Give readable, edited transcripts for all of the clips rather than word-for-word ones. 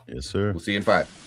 Yes, sir. We'll see you in 5.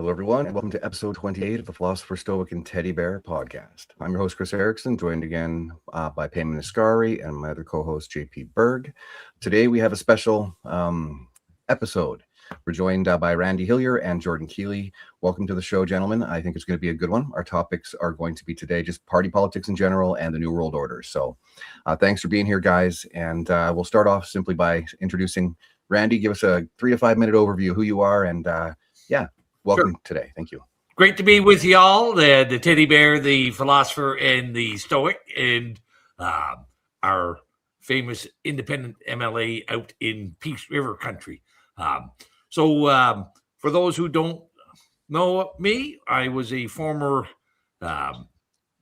Hello, everyone, and welcome to episode 28 of the Philosopher, Stoic, and Teddy Bear podcast. I'm your host, Chris Erickson, joined again by Payman Niscari and my other co-host, JP Berg. Today, we have a special episode. We're joined by Randy Hillier and Jordan Kealy. Welcome to the show, gentlemen. I think it's going to be a good one. Our topics are going to be today just party politics in general and the New World Order. So thanks for being here, guys. And we'll start off simply by introducing Randy. Give us a 3 to 5 minute overview of who you are and welcome today. Thank you. Great to be with y'all, the Teddy Bear, the Philosopher, and the Stoic, and our famous independent MLA out in Peace River country. So for those who don't know me, I was a former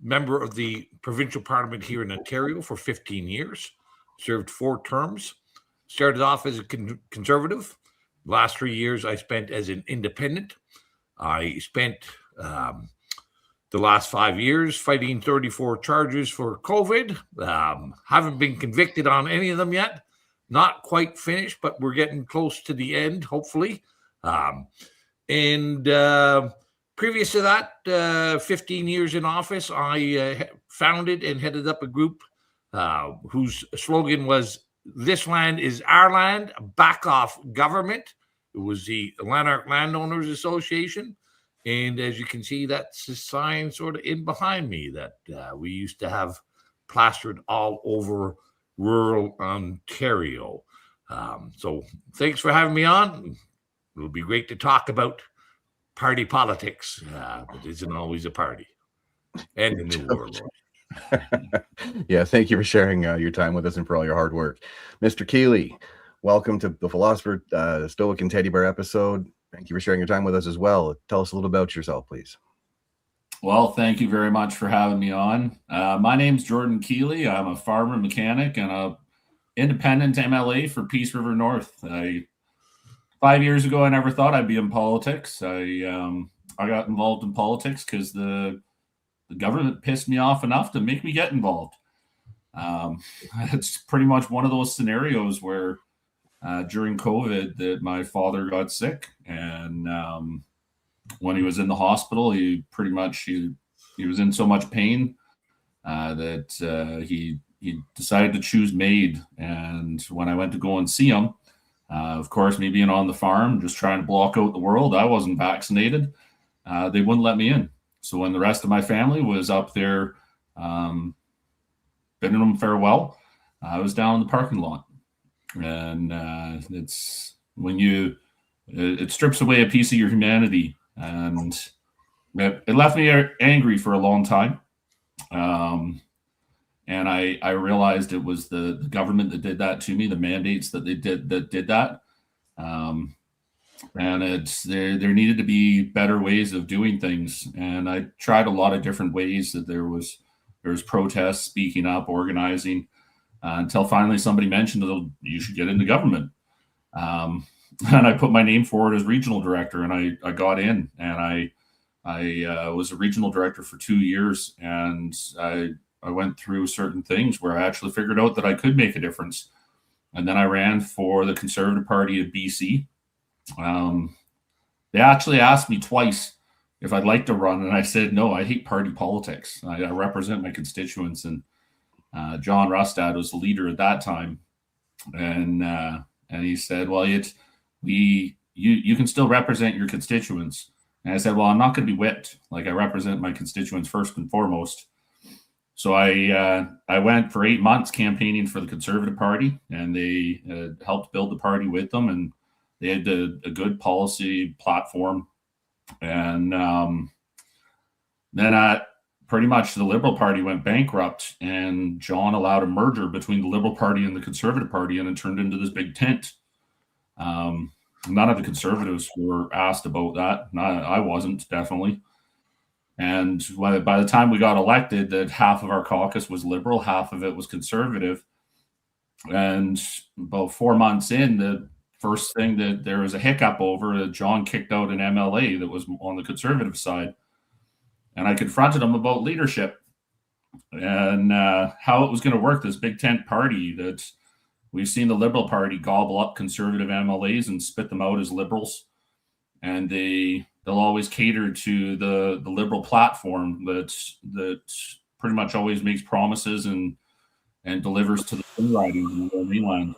member of the provincial parliament here in Ontario for 15 years, served 4 terms, started off as a conservative. Last 3 years I spent as an independent. I spent the last 5 years fighting 34 charges for COVID. Haven't been convicted on any of them yet. Not quite finished, but we're getting close to the end, hopefully. And previous to that, 15 years in office, I founded and headed up a group whose slogan was, "This land is our land, back off government." It was the Lanark Landowners Association. And as you can see, that's the sign sort of in behind me that we used to have plastered all over rural Ontario. So thanks for having me on. It'll be great to talk about party politics. It isn't always a party. And the New World Order. Yeah, thank you for sharing your time with us and for all your hard work. Mr. Kealy, welcome to the Philosopher, Stoic, and Teddy Bear episode. Thank you for sharing your time with us as well. Tell us a little about yourself, please. Well, thank you very much for having me on. My name's Jordan Kealy. I'm a farmer mechanic and a independent MLA for Peace River North. 5 years ago, I never thought I'd be in politics. I got involved in politics because the government pissed me off enough to make me get involved. It's pretty much one of those scenarios where during COVID that my father got sick, and when he was in the hospital, he was in so much pain that he decided to choose MAID. And when I went to go and see him, of course, me being on the farm, just trying to block out the world, I wasn't vaccinated. They wouldn't let me in. So when the rest of my family was up there bidding them farewell, I was down in the parking lot. And it's when it strips away a piece of your humanity, and it left me angry for a long time. And I realized it was the government that did that to me, the mandates that did that. And there needed to be better ways of doing things. And I tried a lot of different ways. That there was protests, speaking up, organizing, until finally somebody mentioned that you should get into government. And I put my name forward as regional director, and I got in, and I was a regional director for 2 years, and I went through certain things where I actually figured out that I could make a difference. And then I ran for the Conservative Party of BC. They actually asked me twice if I'd like to run, and I said, no, I hate party politics. I represent my constituents, and John Rustad was the leader at that time. And he said, well, you can still represent your constituents. And I said, well, I'm not going to be whipped. Like, I represent my constituents first and foremost. So I went for 8 months campaigning for the Conservative Party, and they helped build the party with them, and they had a good policy platform. And then pretty much the Liberal Party went bankrupt, and John allowed a merger between the Liberal Party and the Conservative Party, and it turned into this big tent. None of the Conservatives were asked about that. I wasn't, definitely. And by the time we got elected, that half of our caucus was Liberal, half of it was Conservative. And about 4 months in, the first thing that there was a hiccup over, John kicked out an MLA that was on the Conservative side. And I confronted him about leadership and how it was going to work, this big tent party that we've seen the Liberal Party gobble up Conservative MLAs and spit them out as Liberals. And they they'll always cater to the liberal platform that pretty much always makes promises and delivers to the blue ridings in the Lower Mainland.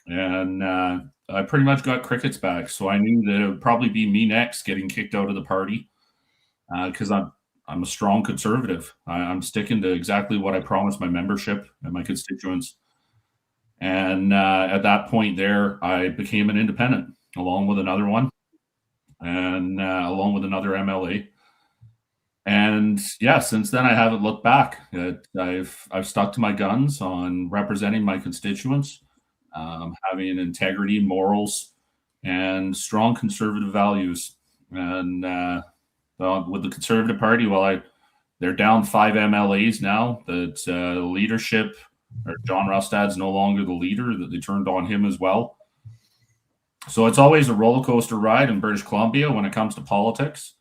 And I pretty much got crickets back, so I knew that it would probably be me next getting kicked out of the party, because I'm a strong conservative. I'm sticking to exactly what I promised my membership and my constituents. And at that point there, I became an independent along with another one and along with another MLA. And yeah, since then I haven't looked back. I've stuck to my guns on representing my constituents, having integrity, morals, and strong conservative values. And with the Conservative Party, they're down 5 MLAs now. That leadership, or John Rustad's no longer the leader. That they turned on him as well. So it's always a roller coaster ride in British Columbia when it comes to politics.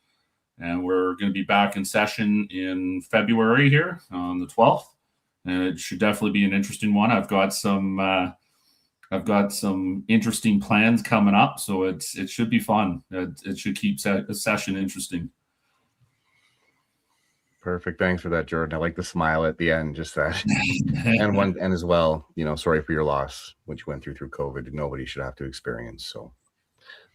And we're going to be back in session in February here on the 12th. And it should definitely be an interesting one. I've got some interesting plans coming up, so it should be fun. It should keep a session interesting. Perfect. Thanks for that, Jordan. I like the smile at the end, just that. and as well, sorry for your loss, what you went through COVID. Nobody should have to experience. So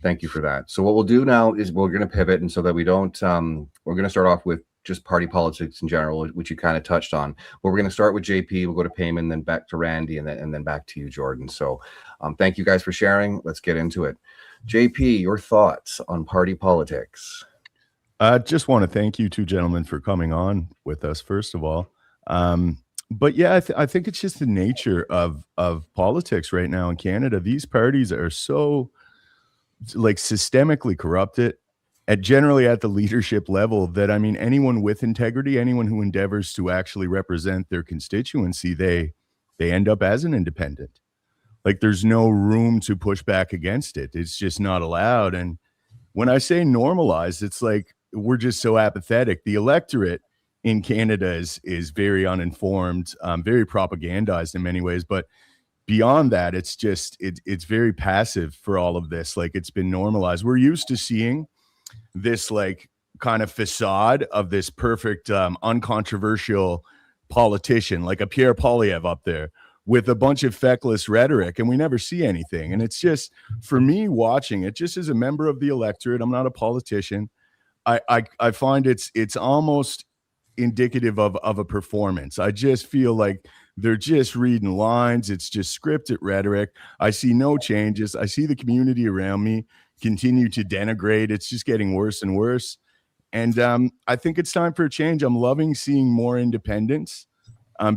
thank you for that. So what we'll do now is we're going to pivot, and so that we don't, we're going to start off with just party politics in general, which you kind of touched on. But we're going to start with JP. We'll go to Payman, then back to Randy, and then back to you, Jordan. So thank you guys for sharing. Let's get into it. JP, your thoughts on party politics? I just want to thank you two gentlemen for coming on with us, first of all. But yeah, I think it's just the nature of politics right now in Canada. These parties are so systemically corrupted, generally at the leadership level, that anyone with integrity, anyone who endeavors to actually represent their constituency, they end up as an independent. There's no room to push back against it. It's just not allowed. And when I say normalized, it's we're just so apathetic. The electorate in Canada is very uninformed, very propagandized in many ways. But beyond that, it's just it's very passive for all of this. It's been normalized. We're used to seeing this kind of facade of this perfect, uncontroversial politician, like a Pierre Poilievre up there with a bunch of feckless rhetoric, and we never see anything. And it's just, for me, watching it, just as a member of the electorate, I'm not a politician, I find it's almost indicative of a performance. I just feel like they're just reading lines. It's just scripted rhetoric. I see no changes. I see the community around me continue to denigrate. It's just getting worse and worse. And I think it's time for a change. I'm loving seeing more independents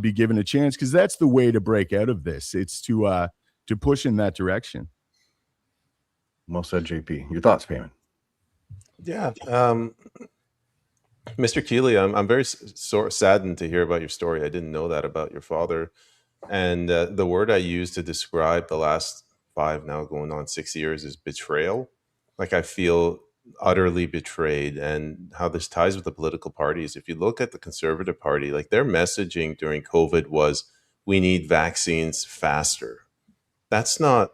be given a chance, because that's the way to break out of this. It's to push in that direction. Well said, JP. Your thoughts, Payman? Yeah. Mr. Kealy, I'm very saddened to hear about your story. I didn't know that about your father. And the word I use to describe the last 5, now going on 6 years, is betrayal. I feel utterly betrayed, and how this ties with the political parties. If you look at the Conservative Party, their messaging during COVID was, we need vaccines faster. That's not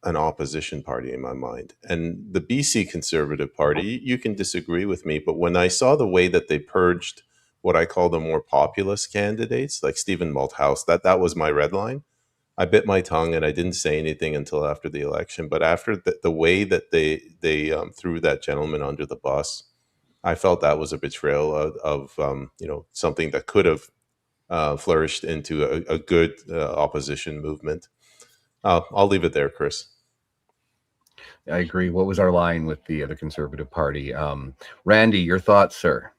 an opposition party in my mind. And the BC Conservative Party, you can disagree with me, but when I saw the way that they purged what I call the more populist candidates, like Stephen Malthouse, that was my red line. I bit my tongue and I didn't say anything until after the election. But after the way that they threw that gentleman under the bus, I felt that was a betrayal of something that could have flourished into a good opposition movement. I'll leave it there, Chris. I agree. What was our line with the Conservative Party? Randy, your thoughts, sir?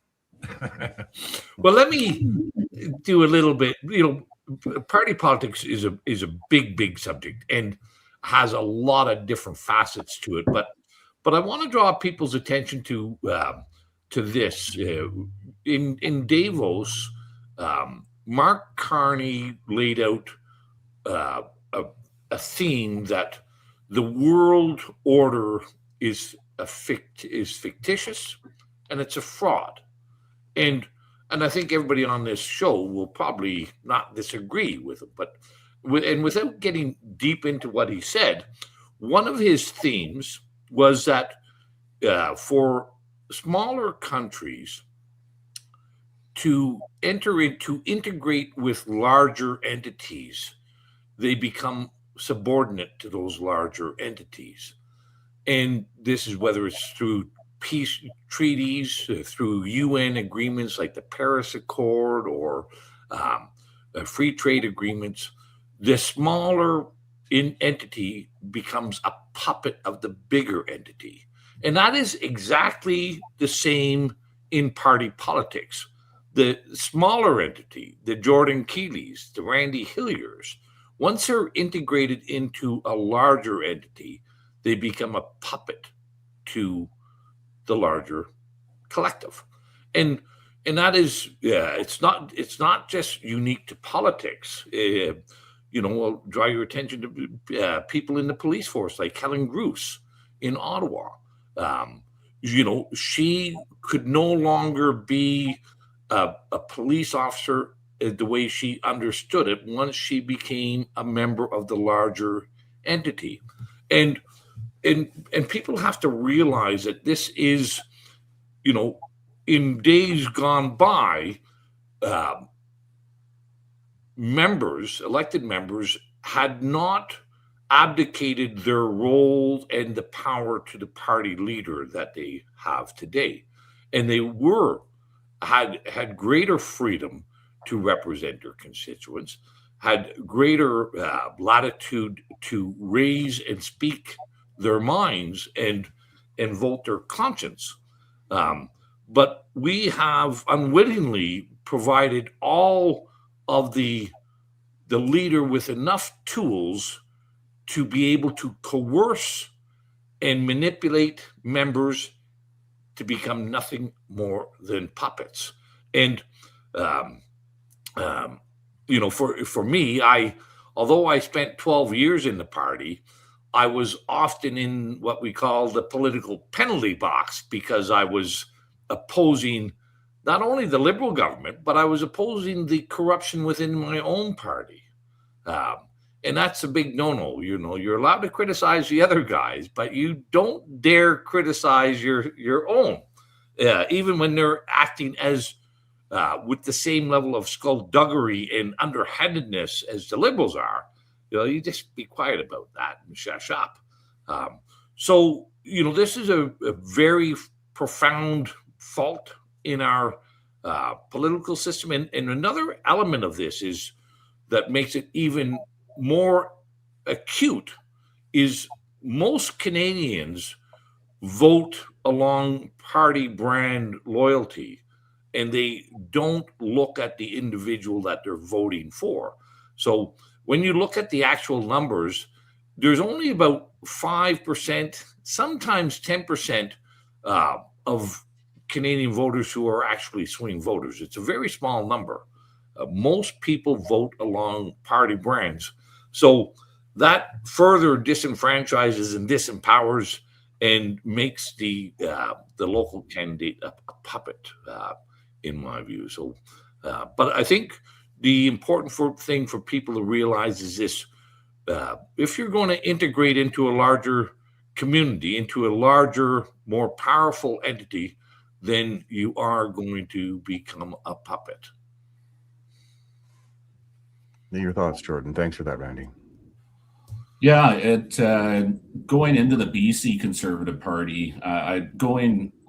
Well, let me do a little bit. Party politics is a big subject and has a lot of different facets to it. But I want to draw people's attention to this. In Davos, Mark Carney laid out a theme that the world order is fictitious and it's a fraud. And I think everybody on this show will probably not disagree with him. But without getting deep into what he said, one of his themes was that for smaller countries to integrate with larger entities, they become subordinate to those larger entities. And this is whether it's through peace treaties, through UN agreements like the Paris Accord, or free trade agreements. The smaller entity becomes a puppet of the bigger entity. And that is exactly the same in party politics. The smaller entity, the Jordan Kealys, the Randy Hilliers, once they're integrated into a larger entity, they become a puppet to the larger collective. And that is, it's not just unique to politics. I'll draw your attention to people in the police force like Helen Groos in Ottawa. She could no longer be a police officer the way she understood it once she became a member of the larger entity. And people have to realize that this is, in days gone by, elected members had not abdicated their role and the power to the party leader that they have today. And they had greater freedom to represent their constituents, had greater latitude to raise and speak their minds and vote their conscience. But we have unwittingly provided all of the leader with enough tools to be able to coerce and manipulate members to become nothing more than puppets. And for me, although I spent 12 years in the party, I was often in what we call the political penalty box, because I was opposing not only the Liberal government, but I was opposing the corruption within my own party. And that's a big no-no. You're allowed to criticize the other guys, but you don't dare criticize your own, even when they're acting as with the same level of skullduggery and underhandedness as the Liberals are. You just be quiet about that and shush up. So this is a very profound fault in our political system. And another element of this is that makes it even more acute is most Canadians vote along party brand loyalty, and they don't look at the individual that they're voting for. So when you look at the actual numbers, there's only about 5%, sometimes 10% of Canadian voters who are actually swing voters. It's a very small number. Most people vote along party brands. So that further disenfranchises and disempowers and makes the local candidate a puppet, in my view. So, but I think the important thing for people to realize is this: if you're going to integrate into a larger community, into a larger, more powerful entity, then you are going to become a puppet. Your thoughts, Jordan? Thanks for that, Randy. Yeah, going into the BC Conservative Party,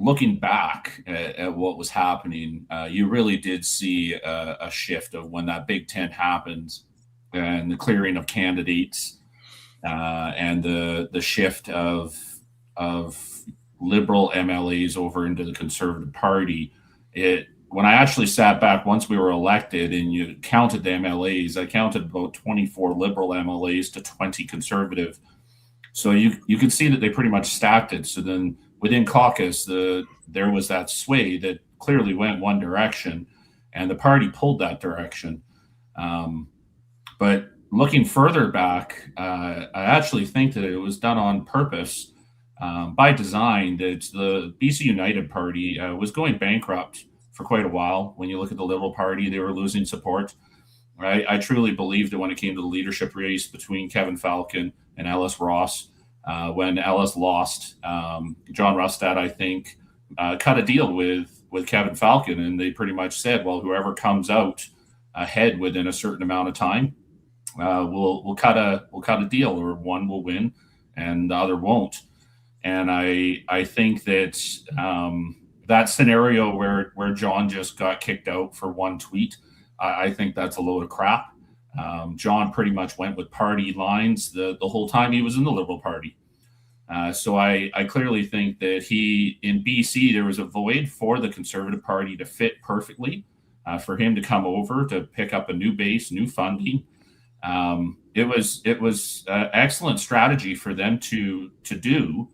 looking back at what was happening, you really did see a shift of when that Big Tent happened and the clearing of candidates and the shift of Liberal MLAs over into the Conservative Party. When I actually sat back once we were elected and you counted the MLAs, I counted about 24 Liberal MLAs to 20 Conservative. So you could see that they pretty much stacked it. So then within caucus, there was that sway that clearly went one direction, and the party pulled that direction. But looking further back, I actually think that it was done on purpose, by design. That the BC United Party was going bankrupt for quite a while. When you look at the Liberal Party, they were losing support. Right? I truly believed that when it came to the leadership race between Kevin Falcon and Ellis Ross, when Ellis lost. John Rustad, I think, cut a deal with Kevin Falcon, and they pretty much said, well, whoever comes out ahead within a certain amount of time, we'll cut a deal, or one will win and the other won't. And I think that that scenario where John just got kicked out for one tweet, I think that's a load of crap. John pretty much went with party lines the whole time he was in the Liberal Party. So I clearly think that in BC, there was a void for the Conservative Party to fit perfectly, for him to come over to pick up a new base, new funding. It was excellent strategy for them to do.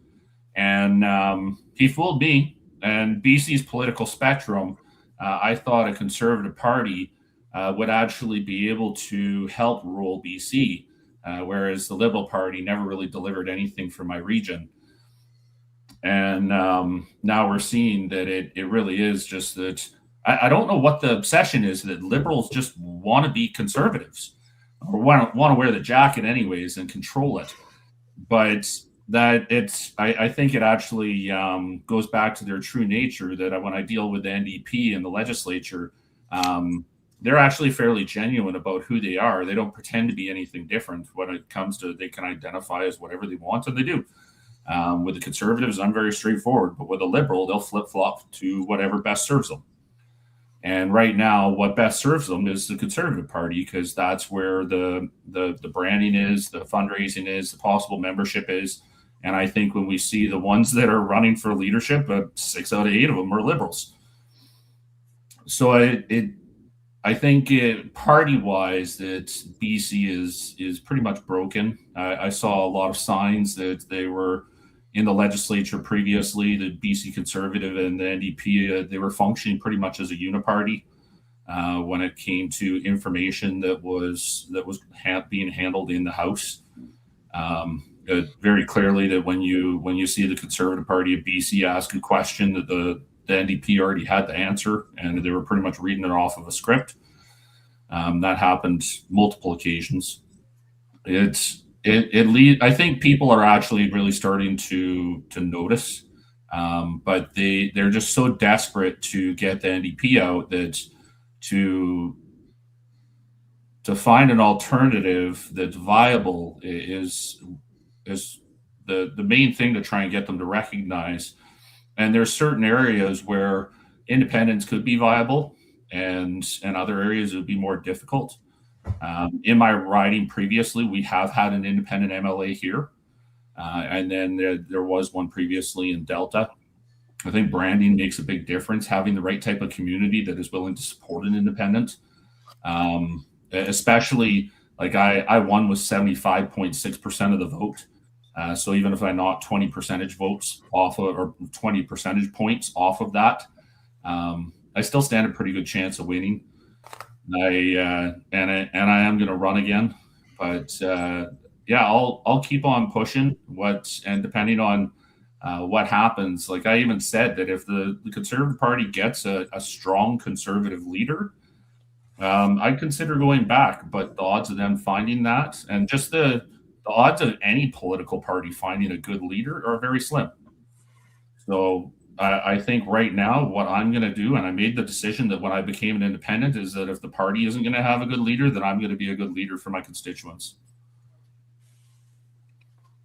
And he fooled me and BC's political spectrum. I thought a Conservative Party would actually be able to help rule BC, whereas the Liberal Party never really delivered anything for my region. And now we're seeing that it really is just that I don't know what the obsession is, that Liberals just want to be conservatives, or want to wear the jacket anyways and control it. But that I think it actually goes back to their true nature, that when I deal with the NDP and the legislature, they're actually fairly genuine about who they are. They don't pretend to be anything different when it comes to, they can identify as whatever they want, and they do. With the Conservatives, I'm very straightforward, but with a Liberal, they'll flip-flop to whatever best serves them. And right now, what best serves them is the Conservative Party, because that's where the branding is, the fundraising is, the possible membership is. And I think when we see the ones that are running for leadership, 6 out of 8 of them are Liberals. So I think party-wise that BC is pretty much broken. I saw a lot of signs that they were in the legislature previously, the BC Conservative and the NDP, they were functioning pretty much as a uniparty when it came to information that was being handled in the House. Very clearly that when you see the Conservative Party of BC ask a question, that the NDP already had the answer, and they were pretty much reading it off of a script. That happened multiple occasions. I think people are actually really starting to notice, but they're just so desperate to get the NDP out that to find an alternative that's viable is the main thing to try and get them to recognize. And there's certain areas where independence could be viable, and other areas it would be more difficult. In my riding previously, we have had an independent MLA here, and then there was one previously in Delta. I think branding makes a big difference, having the right type of community that is willing to support an independent. Especially, like I won with 75.6% of the vote. So even if I knock 20 percentage votes off of, or 20 percentage points off of that, I still stand a pretty good chance of winning. I am going to run again, but yeah, I'll keep on pushing. And depending on what happens, like I even said that if the Conservative Party gets a strong Conservative leader, I'd consider going back. But the odds of them finding that, and just the odds of any political party finding a good leader, are very slim. So I think right now what I'm going to do, and I made the decision that when I became an independent, is that if the party isn't going to have a good leader, then I'm going to be a good leader for my constituents.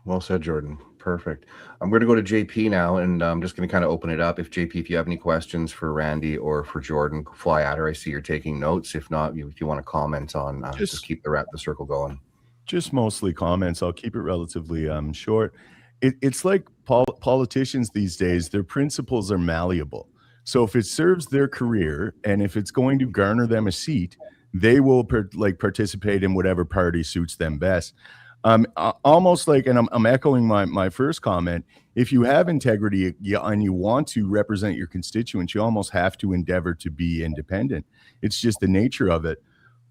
Well said, Jordan. Perfect. I'm going to go to JP now, and I'm just going to kind of open it up. If JP, if you have any questions for Randy or for Jordan, fly at her. I see you're taking notes. If not, if you want to comment on, just keep the circle going. Just mostly comments. I'll keep it relatively short. It's like politicians these days, their principles are malleable. So if it serves their career and if it's going to garner them a seat, they will participate in whatever party suits them best. Almost like, and I'm echoing my first comment, if you have integrity and you want to represent your constituents, you almost have to endeavor to be independent. It's just the nature of it.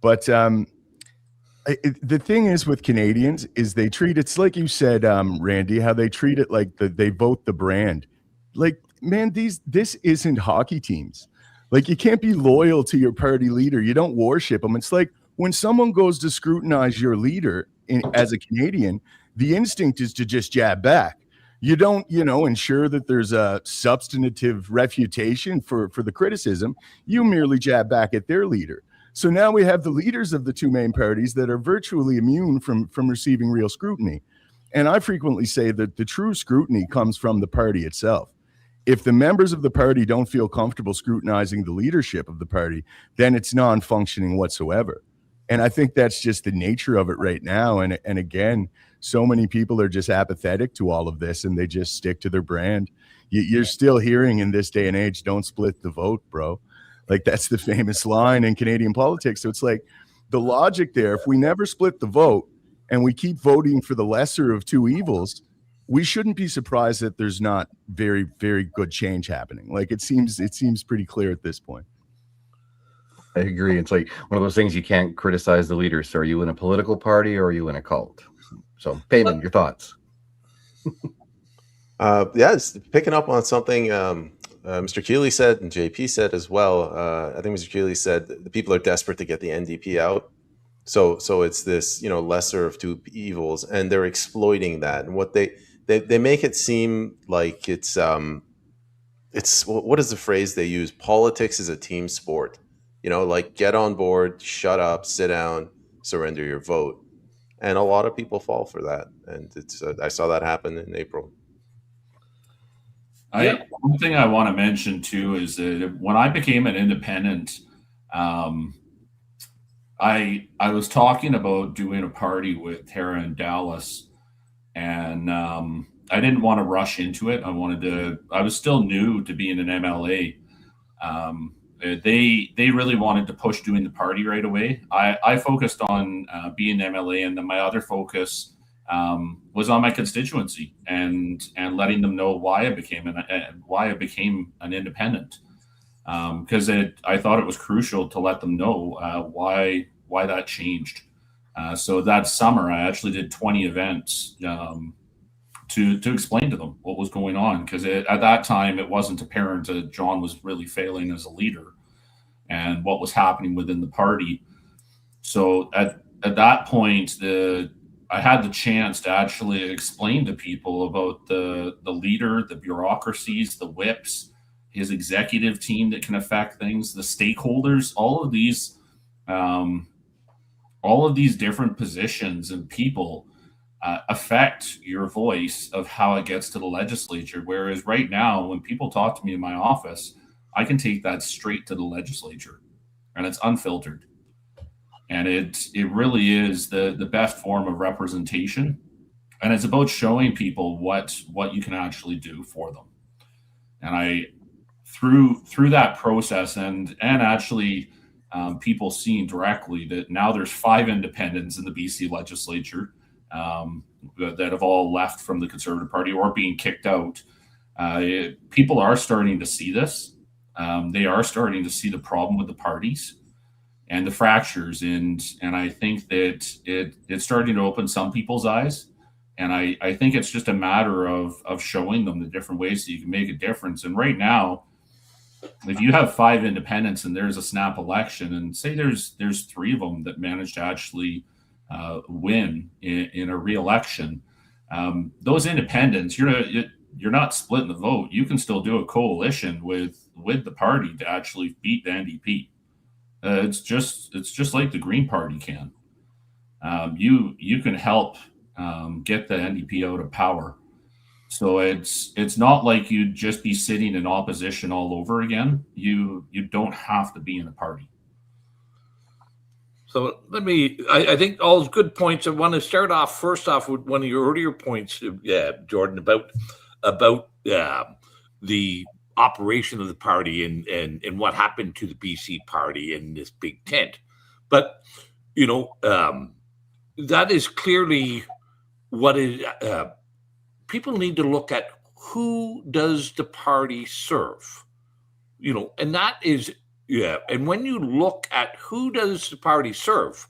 But the thing is with Canadians is they treat, it's like you said, Randy, how they treat it like they vote the brand. Like, man, this isn't hockey teams. Like, you can't be loyal to your party leader. You don't worship them. It's like when someone goes to scrutinize your leader, as a Canadian, the instinct is to just jab back. You don't, ensure that there's a substantive refutation for the criticism. You merely jab back at their leader. So now we have the leaders of the two main parties that are virtually immune from receiving real scrutiny. And I frequently say that the true scrutiny comes from the party itself. If the members of the party don't feel comfortable scrutinizing the leadership of the party, then it's non-functioning whatsoever. And I think that's just the nature of it right now. And again, so many people are just apathetic to all of this, and they just stick to their brand. You're still hearing in this day and age, don't split the vote, bro. Like, that's the famous line in Canadian politics. So it's like the logic there, if we never split the vote and we keep voting for the lesser of two evils, we shouldn't be surprised that there's not very, very good change happening. Like, it seems pretty clear at this point. I agree. It's like one of those things, you can't criticize the leaders. So are you in a political party or are you in a cult? So, Payman, your thoughts? It's picking up on something Mr. Kealy said and JP said as well. I think Mr. Kealy said the people are desperate to get the NDP out. So it's this, lesser of two evils, and they're exploiting that. And what they make it seem like it's what is the phrase they use? Politics is a team sport. Like, get on board, shut up, sit down, surrender your vote. And a lot of people fall for that. And it's I saw that happen in April. One thing I want to mention too is that when I became an independent, I was talking about doing a party with Tara and Dallas, and I didn't want to rush into it. I was still new to being an MLA. They really wanted to push doing the party right away. I focused on being MLA, and then my other focus was on my constituency and letting them know why I became an independent. Because I thought it was crucial to let them know why that changed. So that summer, I actually did 20 events to explain to them what was going on. Because at that time, it wasn't apparent that John was really failing as a leader and what was happening within the party. So at that point, I had the chance to actually explain to people about the leader, the bureaucracies, the whips, his executive team that can affect things, the stakeholders, all of these different positions and people affect your voice of how it gets to the legislature. Whereas right now, when people talk to me in my office, I can take that straight to the legislature, and it's unfiltered. And it really is the best form of representation. And it's about showing people what you can actually do for them. And through that process and actually people seeing directly that now there's 5 independents in the BC legislature that have all left from the Conservative Party or being kicked out. People are starting to see this. They are starting to see the problem with the parties and the fractures. And I think that it's starting to open some people's eyes. And I think it's just a matter of showing them the different ways that you can make a difference. And right now, if you have 5 independents and there's a snap election, and say there's 3 of them that manage to actually win in a re-election, those independents, you're not splitting the vote. You can still do a coalition with the party to actually beat the NDP. It's just like the Green Party can. You can help get the NDP out of power. So it's not like you'd just be sitting in opposition all over again. You don't have to be in a party. So I think all those good points. I want to start off first off with one of your earlier points, Jordan, about the operation of the party and what happened to the BC party in this big tent. But, that is clearly what is, people need to look at who does the party serve, and that is, and when you look at who does the party serve,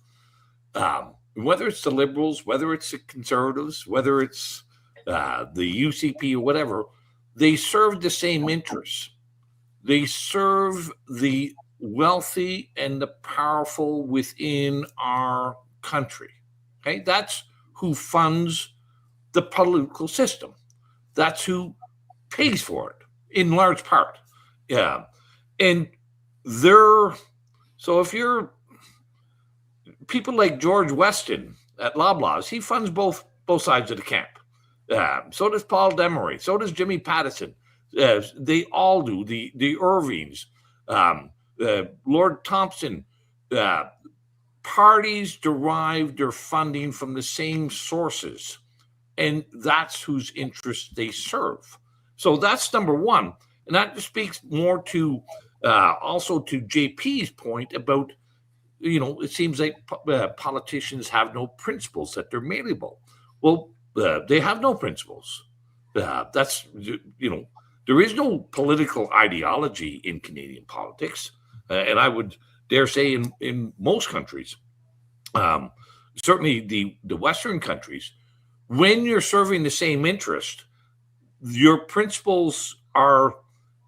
whether it's the Liberals, whether it's the Conservatives, whether it's the UCP or whatever, they serve the same interests. They serve the wealthy and the powerful within our country. Okay, that's who funds the political system. That's who pays for it in large part. Yeah, and so if you're people like George Weston at Loblaws, he funds both sides of the camp. So does Paul Demery. So does Jimmy Pattison. They all do. The Irvings, Lord Thompson. Parties derive their funding from the same sources, and that's whose interests they serve. So that's number one, and that speaks more to also to JP's point about, it seems like politicians have no principles, that they're malleable. Well, they have no principles. That's, there is no political ideology in Canadian politics, and I would dare say in most countries, certainly the Western countries, when you're serving the same interest, your principles are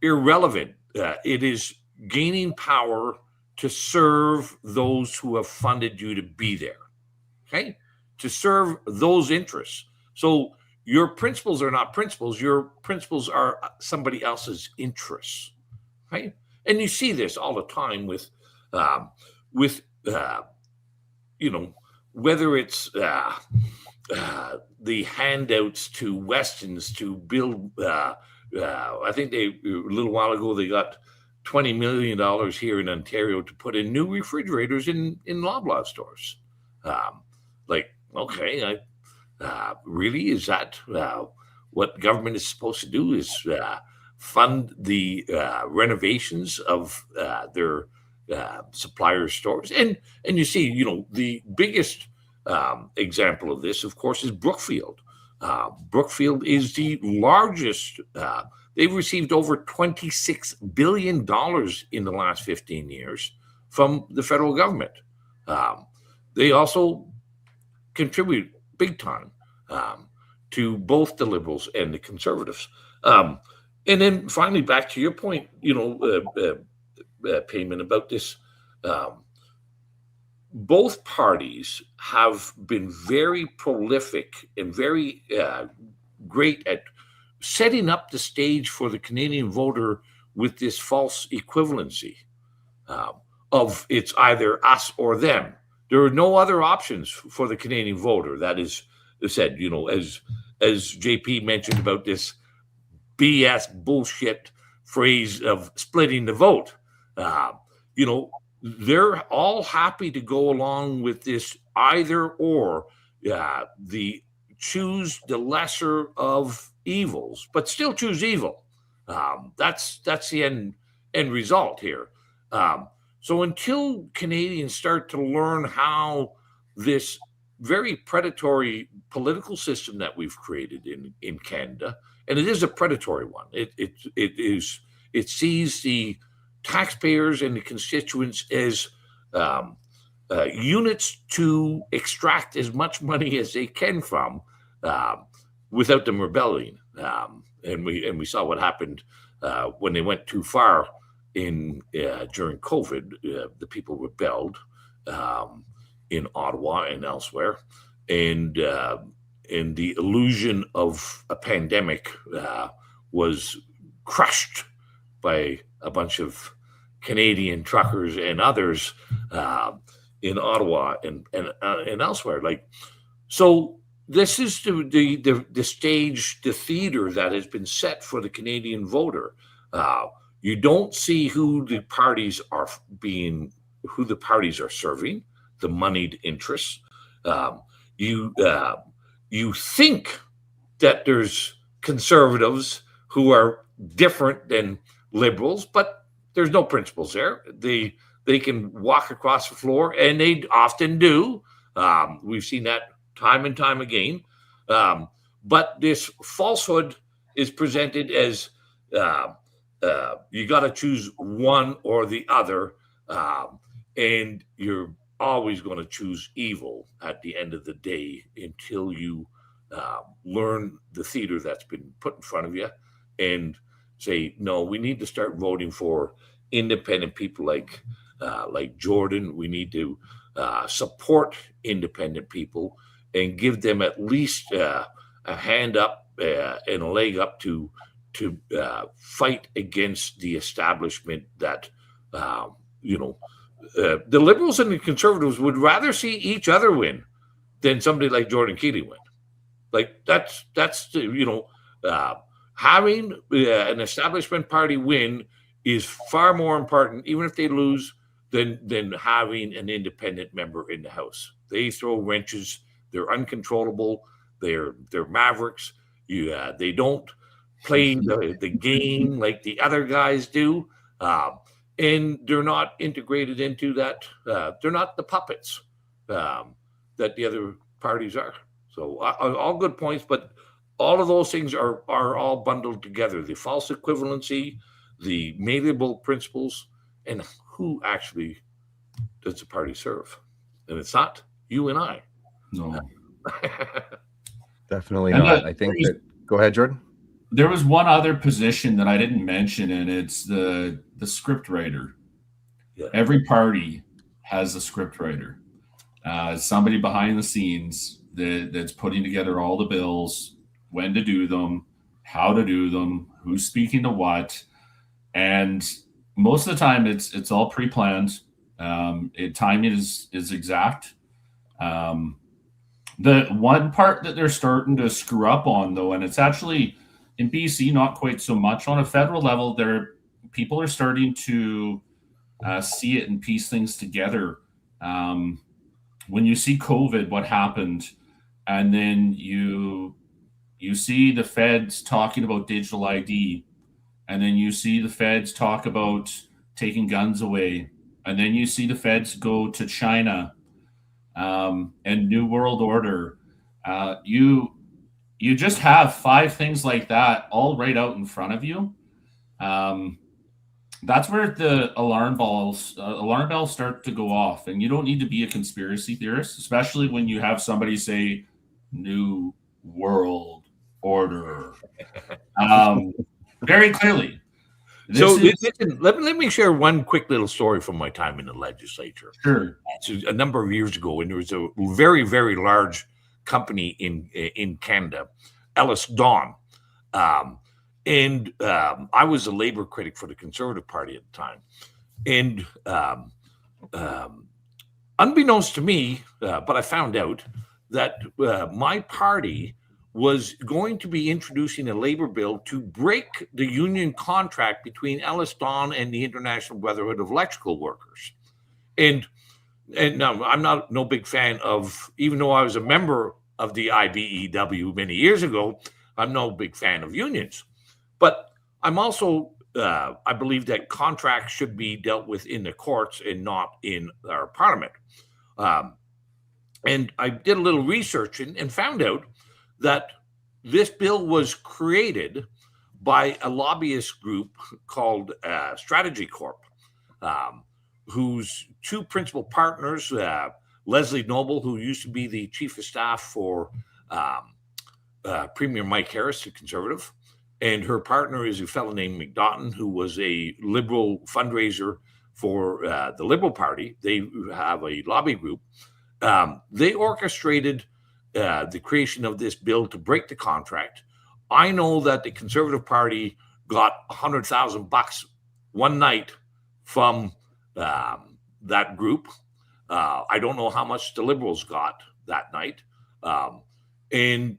irrelevant. It is gaining power to serve those who have funded you to be there, okay? To serve those interests. So your principles are not principles. Your principles are somebody else's interests, right? And you see this all the time with whether it's the handouts to Westons to build. I think a little while ago they got $20 million here in Ontario to put in new refrigerators in Loblaw stores. Okay, really, is that what government is supposed to do? Is fund the renovations of their supplier stores? And you see, the biggest example of this, of course, is Brookfield. Brookfield is the largest. They've received over $26 billion in the last 15 years from the federal government. They also contribute big time to both the Liberals and the Conservatives. And then finally, back to your point, Payman, about this. Both parties have been very prolific and very great at setting up the stage for the Canadian voter with this false equivalency of it's either us or them. There are no other options for the Canadian voter. That is said, as JP mentioned about this BS bullshit phrase of splitting the vote. They're all happy to go along with this either or, the choose the lesser of evils, but still choose evil. That's the end result here. So until Canadians start to learn how this very predatory political system that we've created in Canada, and it is a predatory one. It sees the taxpayers and the constituents as units to extract as much money as they can from, without them rebelling. And we saw what happened when they went too far during COVID. The people rebelled in Ottawa and elsewhere, and the illusion of a pandemic was crushed by a bunch of Canadian truckers and others in Ottawa and elsewhere. So this is the stage, the theater that has been set for the Canadian voter. You don't see who the parties are serving, the moneyed interests. You think that there's conservatives who are different than Liberals, but there's no principles there. They can walk across the floor, and they often do. We've seen that time and time again. But this falsehood is presented as you got to choose one or the other, and you're always going to choose evil at the end of the day until you learn the theater that's been put in front of you and say, no, we need to start voting for independent people like Jordan. We need to support independent people and give them at least a hand up and a leg up to fight against the establishment that the Liberals and the Conservatives would rather see each other win than somebody like Jordan Kealy win. Like that's having an establishment party win is far more important, even if they lose, than having an independent member in the House. They throw wrenches. They're uncontrollable. They're mavericks. They don't play the game like the other guys do. And they're not integrated into that. They're not the puppets that the other parties are. So all good points, but all of those things are all bundled together. The false equivalency, the malleable principles, and who actually does the party serve? And it's not you and I. No. Definitely not. I think that. Go ahead, Jordan. There was one other position that I didn't mention, and it's the script writer. Yeah. Every party has a script writer, somebody behind the scenes that's putting together all the bills, when to do them, how to do them, who's speaking to what, and most of the time it's all pre-planned. Timing is exact. The one part that they're starting to screw up on, though, and it's actually in BC not quite so much on a federal level, people are starting to see it and piece things together. When you see COVID, what happened, and then you see the feds talking about digital ID, and then you see the feds talk about taking guns away, and then you see the feds go to China and New World Order. You just have 5 things like that all right out in front of you. That's where the alarm bells start to go off, and you don't need to be a conspiracy theorist, especially when you have somebody say New World Order very clearly. Let me share one quick little story from my time in the legislature. Sure. It's a number of years ago, and there was a very, very large company in Canada, Ellis Dawn. And I was a labor critic for the Conservative Party at the time. And unbeknownst to me, but I found out that my party was going to be introducing a labor bill to break the union contract between Ellis Dawn and the International Brotherhood of Electrical Workers. And now I'm no big fan of, even though I was a member of the IBEW many years ago, I'm no big fan of unions. But I'm also, I believe that contracts should be dealt with in the courts and not in our parliament. And I did a little research and found out that this bill was created by a lobbyist group called Strategy Corp, whose 2 principal partners, Leslie Noble, who used to be the chief of staff for Premier Mike Harris, the Conservative, and her partner is a fellow named McDaughton, who was a Liberal fundraiser for the Liberal Party. They have a lobby group. They orchestrated the creation of this bill to break the contract. I know that the Conservative Party got $100,000 one night from that group. I don't know how much the Liberals got that night. And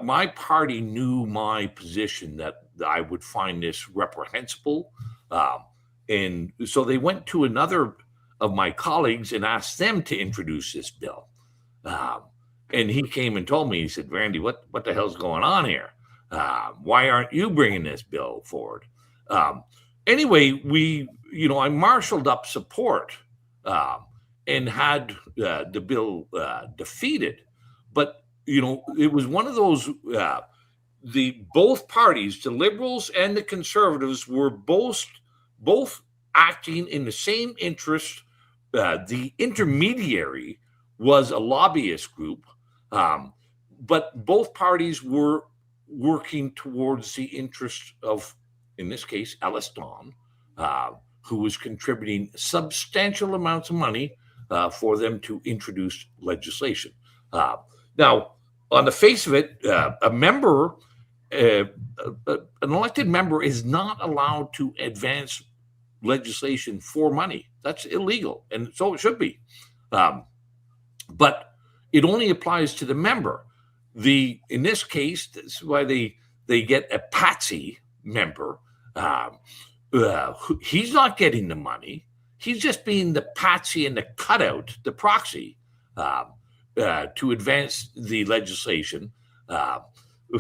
my party knew my position that I would find this reprehensible. And so they went to another of my colleagues and asked them to introduce this bill. And he came and told me, he said, Randy, what the hell's going on here? Why aren't you bringing this bill forward? Anyway, I marshaled up support and had the bill defeated. But it was one of those, both parties, the Liberals and the Conservatives, were both acting in the same interest. The intermediary was a lobbyist group, but both parties were working towards the interest of, in this case, Ellis Dawn, who was contributing substantial amounts of money for them to introduce legislation. Now, on the face of it, a member, an elected member is not allowed to advance legislation for money. That's illegal, and so it should be. But it only applies to the member. In this case, that's why they get a patsy member. He's not getting the money. He's just being the patsy and the cutout, the proxy, to advance the legislation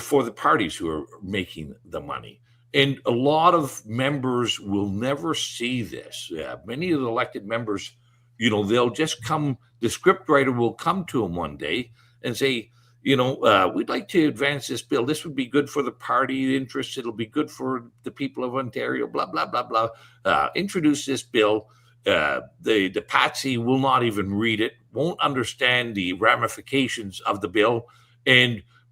for the parties who are making the money. And a lot of members will never see this. Many of the elected members, they'll just come, the scriptwriter will come to them one day and say, we'd like to advance this bill. This would be good for the party interests. It'll be good for the people of Ontario, blah, blah, blah, blah. Introduce this bill. The patsy will not even read it, won't understand the ramifications of the bill.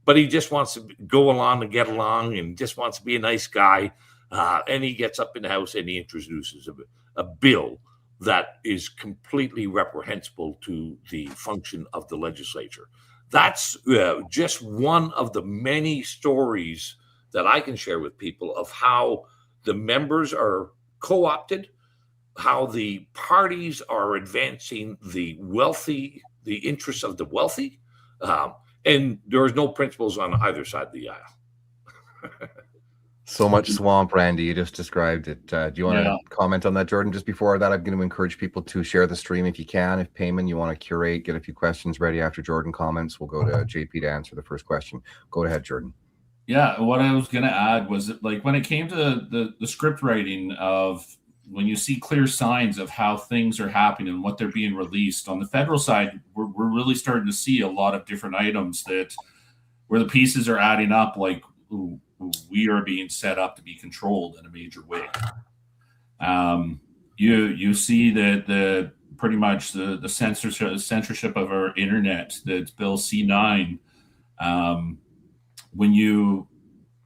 But he just wants to go along and get along and just wants to be a nice guy. And he gets up in the House and he introduces a bill that is completely reprehensible to the function of the legislature. That's just one of the many stories that I can share with people of how the members are co-opted, how the parties are advancing the wealthy, the interests of the wealthy, and there's no principles on either side of the aisle. So much swamp, Randy. You just described it. Do you want to comment on that, Jordan? Just before that, I'm going to encourage people to share the stream if you can. If Payman, you want to curate, get a few questions ready after Jordan comments, we'll go to JP to answer the first question. Go ahead, Jordan. Yeah, what I was going to add was that, like, when it came to the script writing of when you see clear signs of how things are happening and what they're being released on the federal side, we're really starting to see a lot of different items that where the pieces are adding up, like, ooh, we are being set up to be controlled in a major way. You see that the pretty much the censorship of our internet, that's Bill C9. When you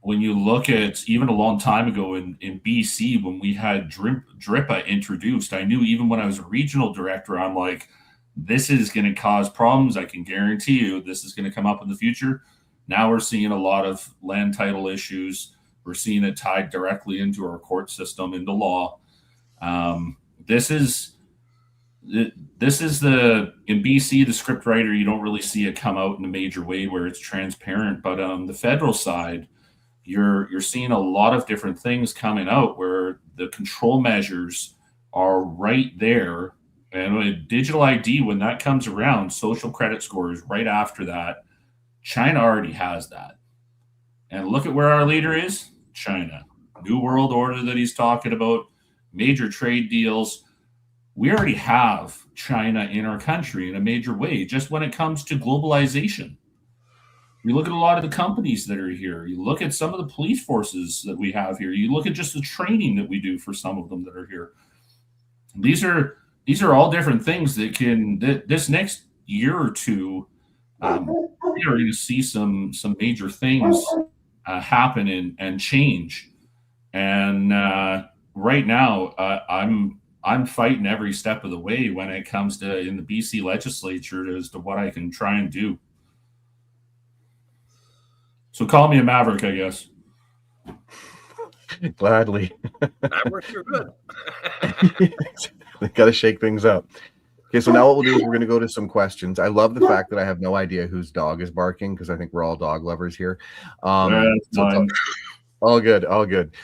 look at even a long time ago in BC, when we had DRIPA introduced, I knew even when I was a regional director, I'm like, this is going to cause problems. I can guarantee you this is going to come up in the future. Now we're seeing a lot of land title issues. We're seeing it tied directly into our court system, into law. This is in BC, the scriptwriter, you don't really see it come out in a major way where it's transparent. But on the federal side, you're seeing a lot of different things coming out where the control measures are right there. And with digital ID, when that comes around, social credit scores right after that, China already has that. And look at where our leader is, China. New World Order that he's talking about, major trade deals. We already have China in our country in a major way, just when it comes to globalization. You look at a lot of the companies that are here. You look at some of the police forces that we have here. You look at just the training that we do for some of them that are here. These are all different things that this next year or two, we are going to see some major things happen and change. And right now, I'm fighting every step of the way when it comes to in the BC legislature as to what I can try and do. So call me a maverick, I guess. Gladly. Mavericks are good. They got to shake things up. Okay, so now what we'll do is we're going to go to some questions. I love the fact that I have no idea whose dog is barking because I think we're all dog lovers here. So all good, all good.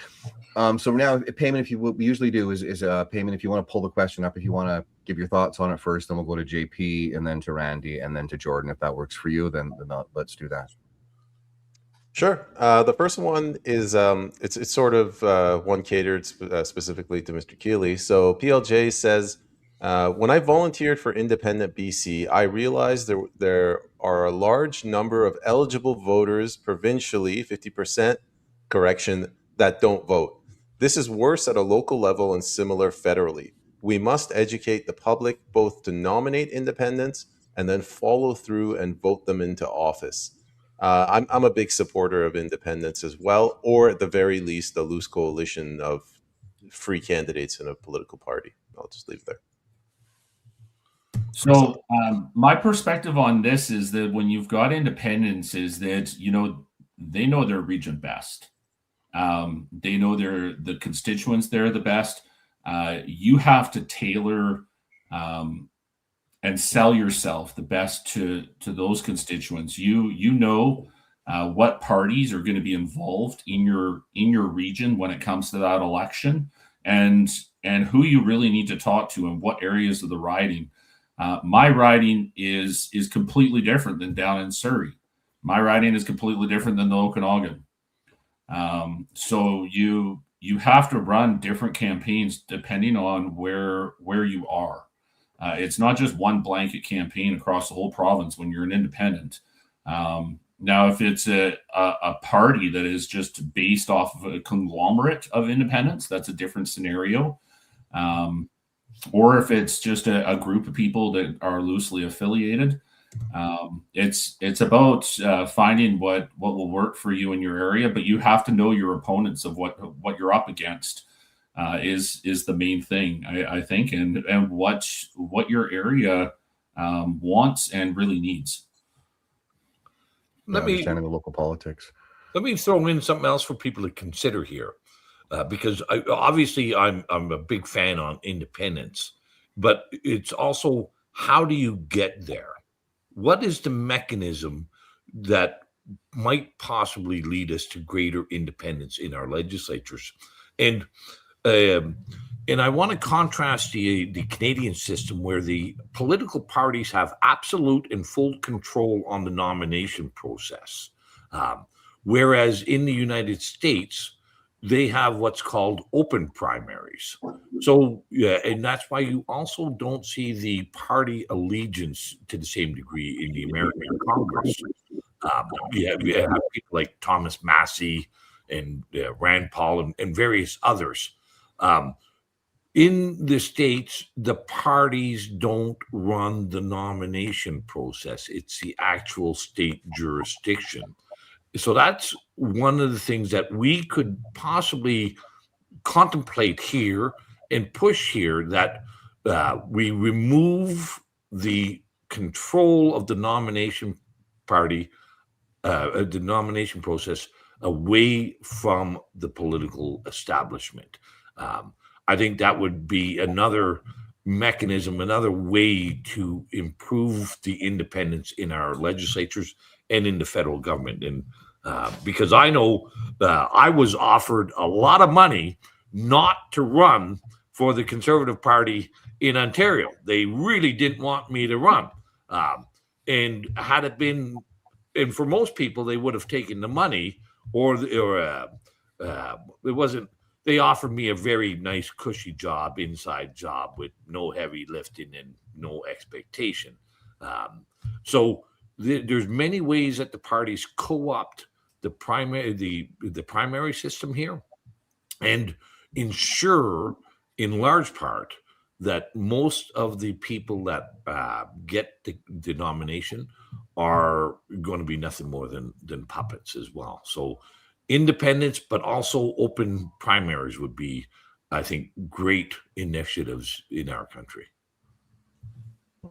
So now, Payman, if you what we usually do is Payman, if you want to pull the question up, if you want to give your thoughts on it first, then we'll go to JP and then to Randy and then to Jordan. If that works for you, then let's do that. Sure. The first one is it's sort of one catered specifically to Mr. Kealy. So PLJ says, when I volunteered for Independent BC, I realized there are a large number of eligible voters provincially, 50%, correction, that don't vote. This is worse at a local level and similar federally. We must educate the public both to nominate independents and then follow through and vote them into office. I'm a big supporter of independence as well, or at the very least, a loose coalition of free candidates in a political party. I'll just leave it there. So my perspective on this is that when you've got independents, is that they know their region best. They know the constituents there the best. You have to tailor and sell yourself the best to those constituents. You know what parties are going to be involved in your region when it comes to that election, and who you really need to talk to and what areas of the riding. My riding is completely different than down in Surrey. My riding is completely different than the Okanagan. So you have to run different campaigns depending on where you are. It's not just one blanket campaign across the whole province when you're an independent. Now, if it's a party that is just based off of a conglomerate of independents, that's a different scenario. Or if it's just a group of people that are loosely affiliated, it's about finding what will work for you in your area, but you have to know your opponents of what you're up against. Is the main thing, I think, and what your area wants and really needs. Understanding the local politics. Let me throw in something else for people to consider here, because obviously I'm a big fan on independence, but it's also how do you get there? What is the mechanism that might possibly lead us to greater independence in our legislatures? And I want to contrast the Canadian system where the political parties have absolute and full control on the nomination process. Whereas in the United States, they have what's called open primaries. So, yeah, and that's why you also don't see the party allegiance to the same degree in the American Congress. You have people like Thomas Massey and Rand Paul and various others. In the States, the parties don't run the nomination process. It's the actual state jurisdiction. So that's one of the things that we could possibly contemplate here and push here, that we remove the control of the nomination party, the nomination process, away from the political establishment. I think that would be another mechanism, another way to improve the independence in our legislatures and in the federal government. And because I know I was offered a lot of money not to run for the Conservative Party in Ontario. They really didn't want me to run. And had it been, and for most people, they would have taken the money, or it wasn't. They offered me a very nice, cushy job, inside job with no heavy lifting and no expectation. So there's many ways that the parties co-opt the primary system here, and ensure, in large part, that most of the people that get the nomination are going to be nothing more than puppets as well. So independence, but also open primaries would be, I think, great initiatives in our country.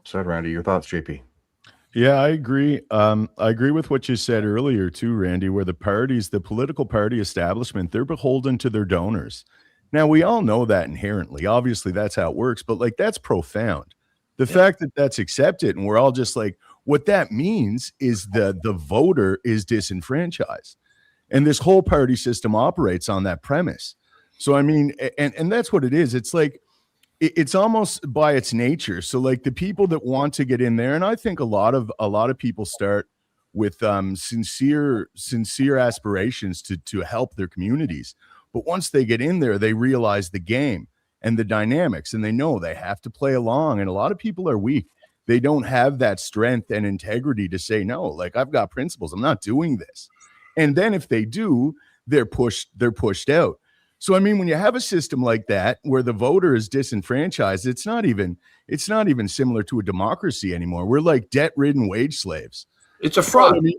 So, Randy, your thoughts, JP? Yeah, I agree. I agree with what you said earlier too, Randy, where the political party establishment, they're beholden to their donors. Now, we all know that inherently. Obviously, that's how it works, but that's profound. The fact that that's accepted, and we're all just like, what that means is the voter is disenfranchised. And this whole party system operates on that premise. So, I mean, and that's what it is. It's like, it's almost by its nature. So the people that want to get in there, and I think a lot of people start with sincere aspirations to help their communities. But once they get in there, they realize the game and the dynamics, and they know they have to play along. And a lot of people are weak. They don't have that strength and integrity to say, no, I've got principles. I'm not doing this. And then if they do, they're pushed out. So, I mean, when you have a system like that where the voter is disenfranchised, it's not even similar to a democracy anymore. We're like debt-ridden wage slaves. It's a fraud. I mean,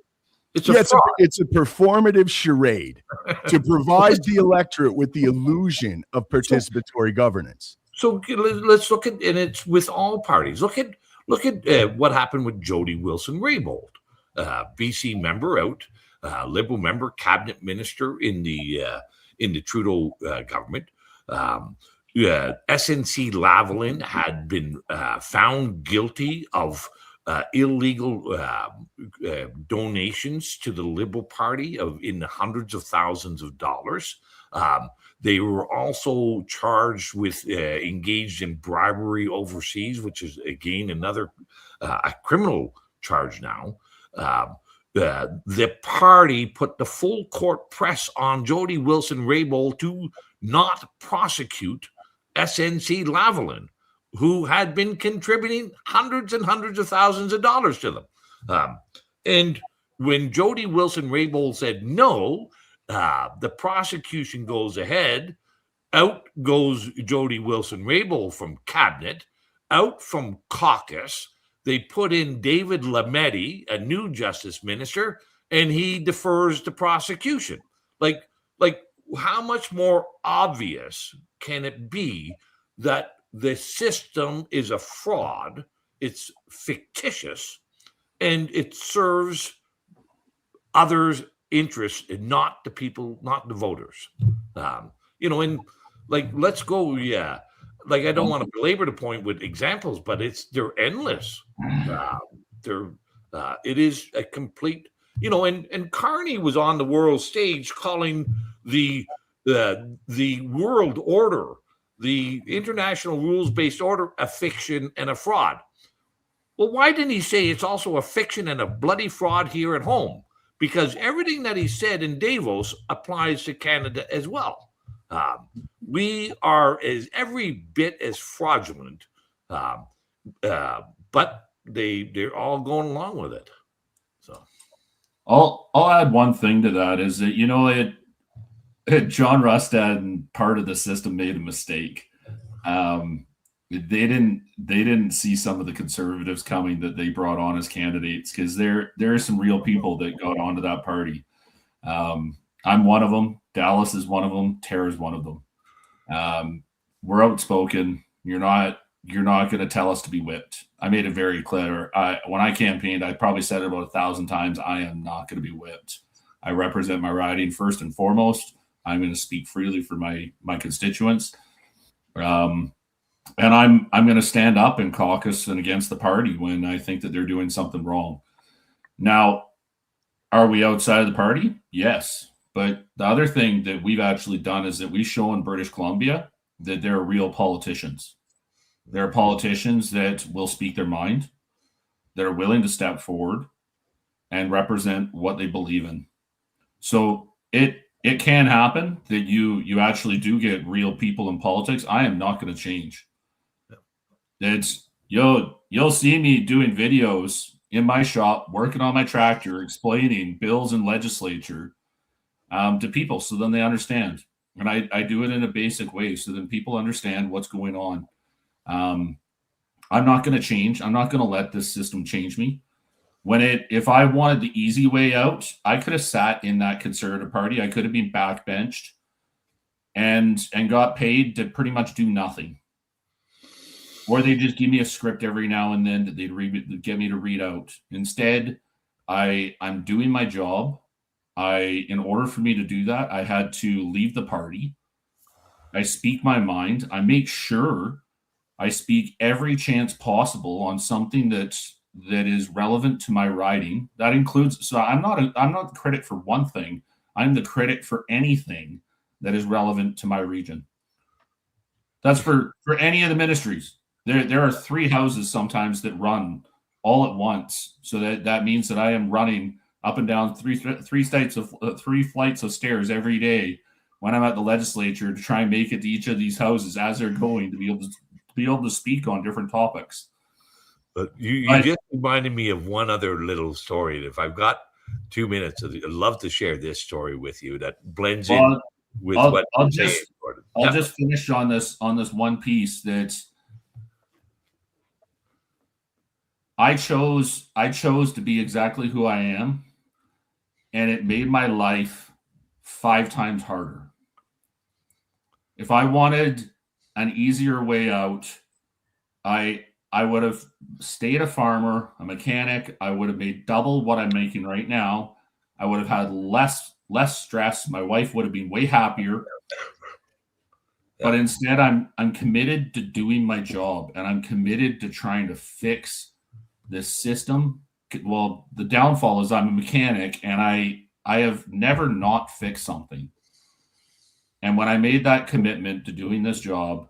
it's a performative charade to provide the electorate with the illusion of participatory governance. So let's look at, and it's with all parties. Look at Look at what happened with Jody Wilson-Raybould, BC member out, Liberal member, cabinet minister in the Trudeau government. SNC Lavalin had been found guilty of illegal donations to the Liberal Party in the hundreds of thousands of dollars. They were also charged with engaged in bribery overseas, which is again another a criminal charge now. The party put the full court press on Jody Wilson-Raybould to not prosecute SNC Lavalin, who had been contributing hundreds and hundreds of thousands of dollars to them. And when Jody Wilson-Raybould said no, the prosecution goes ahead. Out goes Jody Wilson-Raybould from cabinet, out from caucus. They put in David Lametti, a new justice minister, and he defers the prosecution. Like how much more obvious can it be that the system is a fraud, it's fictitious, and it serves others' interests and not the people, not the voters? And let's go, I don't want to belabor the point with examples, but they're endless. It is a complete, and Carney was on the world stage calling the world order, the international rules-based order, a fiction and a fraud. Well, why didn't he say it's also a fiction and a bloody fraud here at home? Because everything that he said in Davos applies to Canada as well. We are every bit as fraudulent, but they're all going along with it. So, I'll add one thing to that is that John Rustad and part of the system made a mistake. They didn't see some of the conservatives coming that they brought on as candidates, because there are some real people that got onto that party. I'm one of them. Dallas is one of them. Tara's one of them. We're outspoken. You're not going to tell us to be whipped. I made it very clear. When I campaigned, I probably said it about 1,000 times. I am not going to be whipped. I represent my riding first and foremost. I'm going to speak freely for my constituents. And I'm going to stand up in caucus and against the party when I think that they're doing something wrong. Now, are we outside of the party? Yes. But the other thing that we've actually done is that we show in British Columbia that there are real politicians. There are politicians that will speak their mind, that are willing to step forward and represent what they believe in. So it can happen that you actually do get real people in politics. I am not going to change. You'll see me doing videos in my shop, working on my tractor, explaining bills in legislature to people, so then they understand. And I do it in a basic way, so then people understand what's going on. I'm not going to change. I'm not going to let this system change me. If I wanted the easy way out, I could have sat in that Conservative Party. I could have been backbenched and got paid to pretty much do nothing. Or they just give me a script every now and then that they'd get me to read out. Instead, I'm doing my job. In order for me to do that, I had to leave the party. I speak my mind. I make sure I speak every chance possible on something that is relevant to my riding. That includes, so I'm not the critic for one thing. I'm the critic for anything that is relevant to my region. That's for any of the ministries. There are 3 houses sometimes that run all at once. So that means that I am running up and down three flights of stairs every day when I'm at the legislature to try and make it to each of these houses as they're going to be able to speak on different topics. But you just reminded me of one other little story. And if I've got 2 minutes, I'd love to share this story with you that blends in with what I'll just finish on this one piece that I chose to be exactly who I am, and it made my life 5 times harder. If I wanted an easier way out, I I would have stayed a farmer, a mechanic. I would have made double what I'm making right now. I would have had less stress. My wife would have been way happier. But instead, I'm committed to doing my job, and I'm committed to trying to fix this system. Well, the downfall is I'm a mechanic, and I have never not fixed something. And when I made that commitment to doing this job,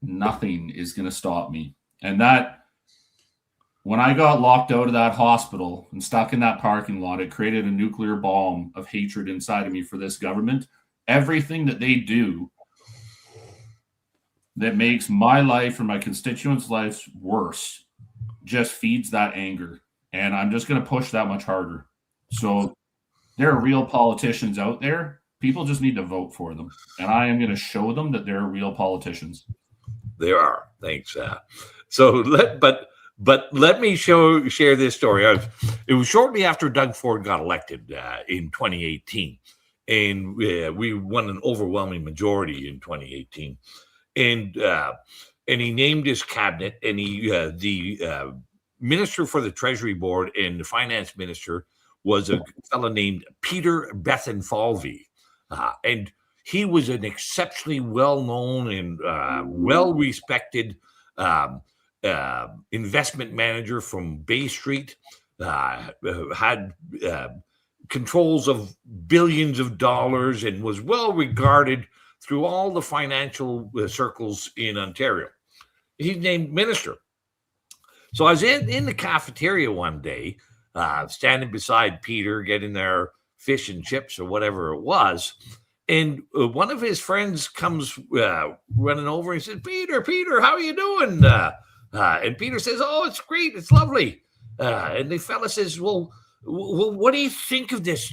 nothing is going to stop me. And that, when I got locked out of that hospital and stuck in that parking lot, it created a nuclear bomb of hatred inside of me for this government. Everything that they do that makes my life or my constituents' lives worse just feeds that anger. And I'm just going to push that much harder. So there are real politicians out there. People just need to vote for them. And I am going to show them that there are real politicians. There are. Thanks. But let me share this story. It was shortly after Doug Ford got elected in 2018. And we won an overwhelming majority in 2018. And he named his cabinet, and the minister for the Treasury Board and the finance minister was a fellow named Peter Bethenfalvey. And he was an exceptionally well-known and well-respected investment manager from Bay Street, had controls of billions of dollars, and was well-regarded through all the financial circles in Ontario. He's named minister. So I was in the cafeteria one day, standing beside Peter, getting their fish and chips or whatever it was. And one of his friends comes running over and says, Peter, how are you doing? And Peter says, oh, it's great. It's lovely. And the fella says, well, what do you think of this?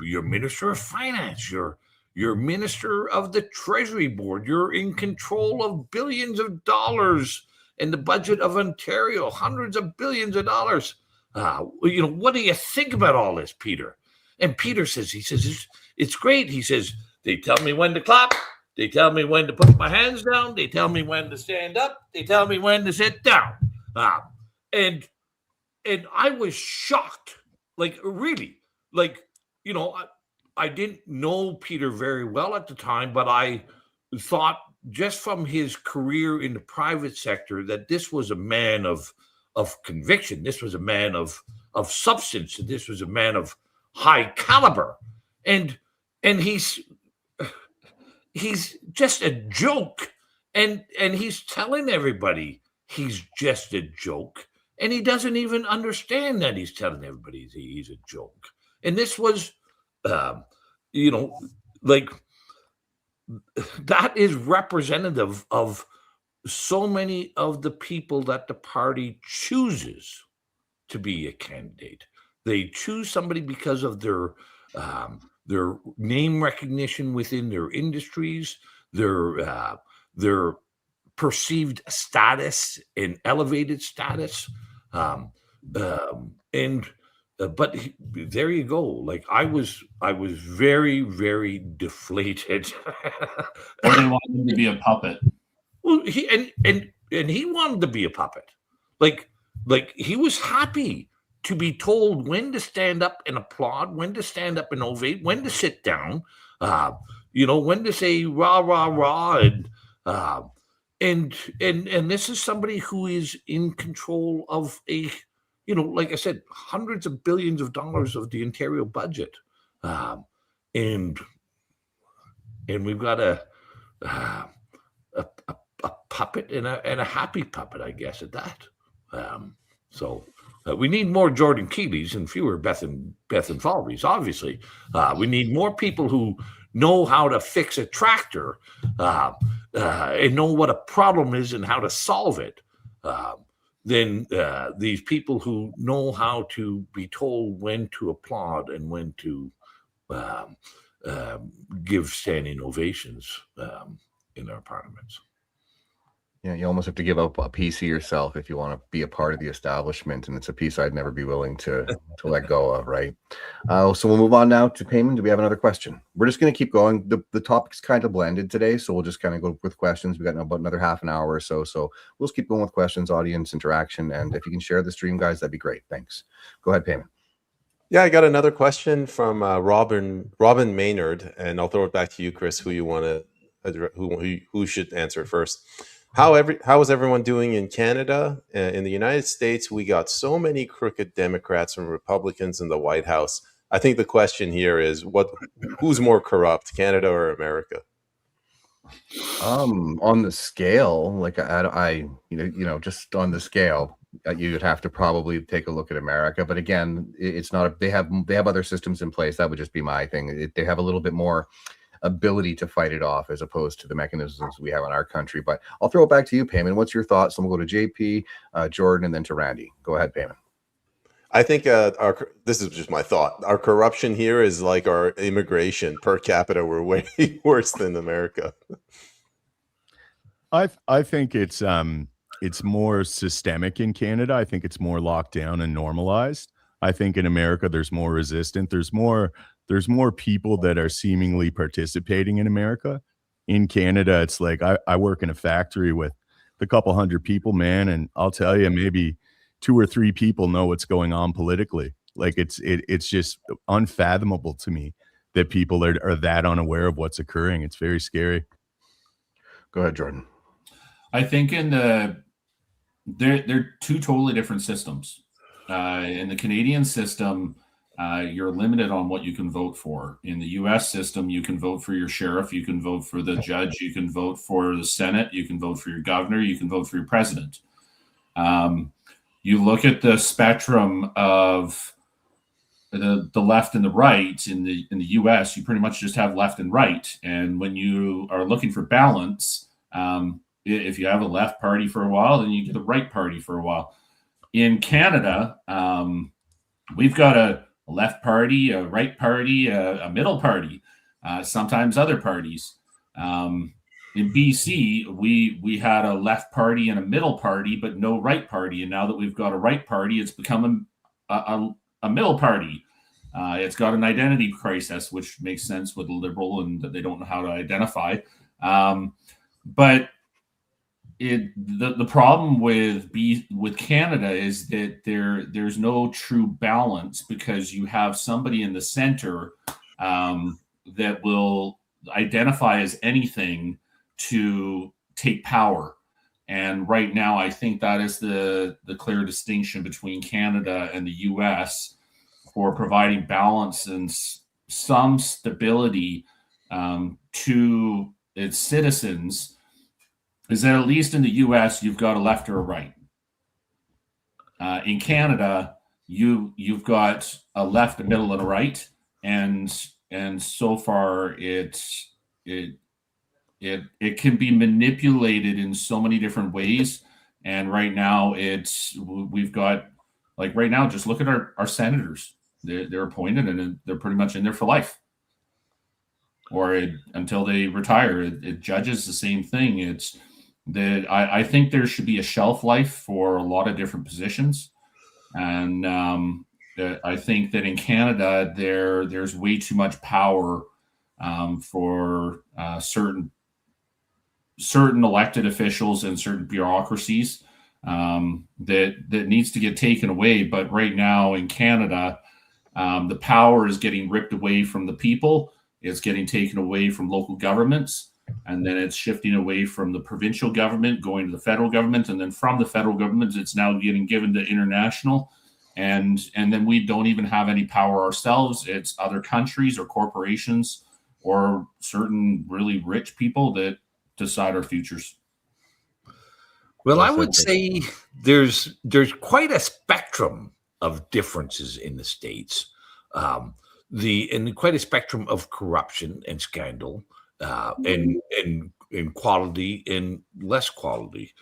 You're Minister of Finance. You're Minister of the Treasury Board. You're in control of billions of dollars in the budget of Ontario, hundreds of billions of dollars. What do you think about all this, Peter? And Peter says, it's great. He says, they tell me when to clap. They tell me when to put my hands down. They tell me when to stand up. They tell me when to sit down. And I was shocked, like, really, like, I didn't know Peter very well at the time, but I thought just from his career in the private sector that this was a man of conviction. This was a man of substance. And this was a man of high caliber. And he's just a joke. And he's telling everybody he's just a joke. And he doesn't even understand that he's telling everybody he's a joke. And this was, like, that is representative of so many of the people that the party chooses to be a candidate. They choose somebody because of their name recognition within their industries, their perceived status and elevated status, but there you go. Like, I was very, very deflated. Or they want him to be a puppet. Well, he wanted to be a puppet. Like he was happy to be told when to stand up and applaud, when to stand up and ovate, when to sit down, when to say rah rah rah, and this is somebody who is in control of a, like I said, hundreds of billions of dollars of the Ontario budget, and we've got a puppet and a happy puppet, I guess, at that. So we need more Jordan Kealys and fewer Bethenfalveys, obviously. We need more people who know how to fix a tractor and know what a problem is and how to solve it, than these people who know how to be told when to applaud and when to give standing ovations in our parliaments. Yeah, you almost have to give up a piece of yourself if you want to be a part of the establishment, and it's a piece I'd never be willing to let go of, right? So we'll move on now to payment. Do we have another question? We're just going to keep going. The topic's kind of blended today, so we'll just kind of go with questions. We got about another half an hour or so, so we'll just keep going with questions, audience interaction, and if you can share the stream, guys, that'd be great. Thanks. Go ahead, payment. Yeah, I got another question from Robin Maynard, and I'll throw it back to you, Chris. Who you want to who should answer first? How is everyone doing in Canada? In the United States, we got so many crooked Democrats and Republicans in the White House. I think the question here is who's more corrupt, Canada or America? On the scale, like just on the scale, you'd have to probably take a look at America. But again, it's not. They have other systems in place. That would just be my thing. They have a little bit more ability to fight it off as opposed to the mechanisms we have in our country. But I'll throw it back to you, Payman. What's your thoughts? And we'll go to JP, Jordan, and then to Randy. Go ahead, Payman. I think this is just my thought. Our corruption here is like our immigration per capita. We're way worse than America. I think it's more systemic in Canada. I think it's more locked down and normalized. I think in America there's more resistance. There's more people that are seemingly participating in America. In Canada, it's like I work in a factory with a couple hundred people, man, and I'll tell you, maybe 2 or 3 people know what's going on politically. Like it's just unfathomable to me that people are that unaware of what's occurring. It's very scary. Go ahead, Jordan. I think they're 2 totally different systems. In the Canadian system, you're limited on what you can vote for. In the U.S. system, you can vote for your sheriff, you can vote for the judge, you can vote for the Senate, you can vote for your governor, you can vote for your president. You look at the spectrum of the left and the right in the U.S., you pretty much just have left and right. And when you are looking for balance, if you have a left party for a while, then you get a right party for a while. In Canada, we've got a left party, a right party, a middle party, sometimes other parties. In BC, we had a left party and a middle party, but no right party. And now that we've got a right party, it's become a middle party. It's got an identity crisis, which makes sense with a liberal and that they don't know how to identify. But the problem with Canada is that there's no true balance, because you have somebody in the center that will identify as anything to take power. And right now, I think that is the clear distinction between Canada and the US for providing balance and some stability to its citizens, is that at least in the US, you've got a left or a right. In Canada, you've got a left, a middle, and a right, and so far it can be manipulated in so many different ways. And right now, we've got, like right now, just look at our senators. They're appointed and they're pretty much in there for life, or until they retire. Judges, the same thing. It's that I think there should be a shelf life for a lot of different positions. And I think that in Canada, there's way too much power for certain elected officials and certain bureaucracies that needs to get taken away. But right now in Canada, the power is getting ripped away from the people. It's getting taken away from local governments. And then it's shifting away from the provincial government, going to the federal government. And then from the federal government, it's now getting given to international. And then we don't even have any power ourselves. It's other countries or corporations or certain really rich people that decide our futures. Well, I would say there's quite a spectrum of differences in the States, and quite a spectrum of corruption and scandal. And quality and less quality.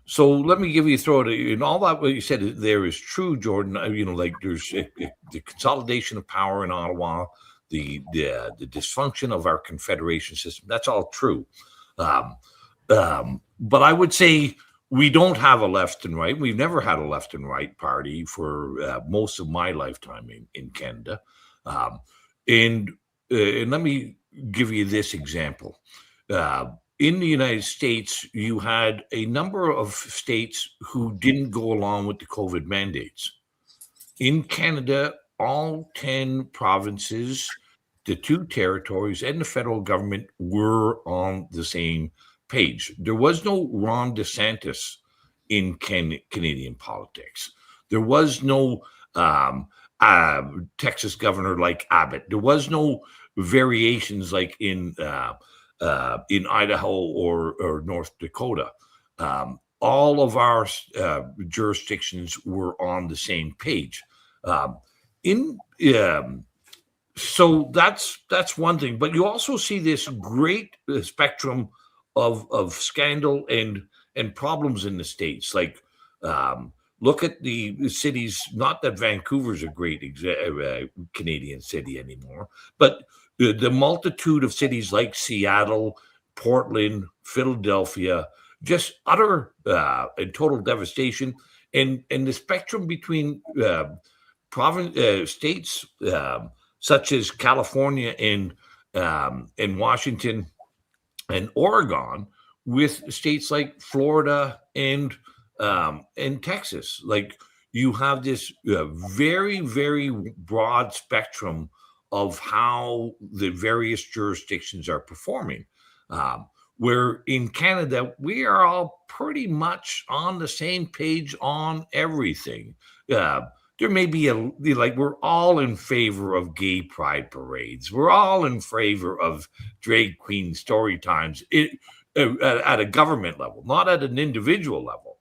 So let me throw it in all that what you said there is true, Jordan. Like there's the consolidation of power in Ottawa, the But I would say we don't have a left and right. We've never had a left and right party for most of my lifetime in Canada. And let me give you this example. In the United States, you had a number of states who didn't go along with the COVID mandates. In Canada, all 10 provinces, the 2 territories, and the federal government were on the same page. There was no Ron DeSantis in Canadian politics. There was no Texas governor like Abbott. There was no variations like in Idaho or North Dakota. All of our jurisdictions were on the same page. So that's one thing. But you also see this great spectrum of scandal and problems in the States. Like, look at the cities. Not that Vancouver's a great Canadian city anymore, but the multitude of cities like Seattle, Portland, Philadelphia, just utter and total devastation, and the spectrum between states such as California and Washington and Oregon, with states like Florida and Texas. Like, you have this very, very broad spectrum of how the various jurisdictions are performing. Where in Canada, we are all pretty much on the same page on everything. There may be we're all in favor of gay pride parades. We're all in favor of drag queen story times at a government level, not at an individual level.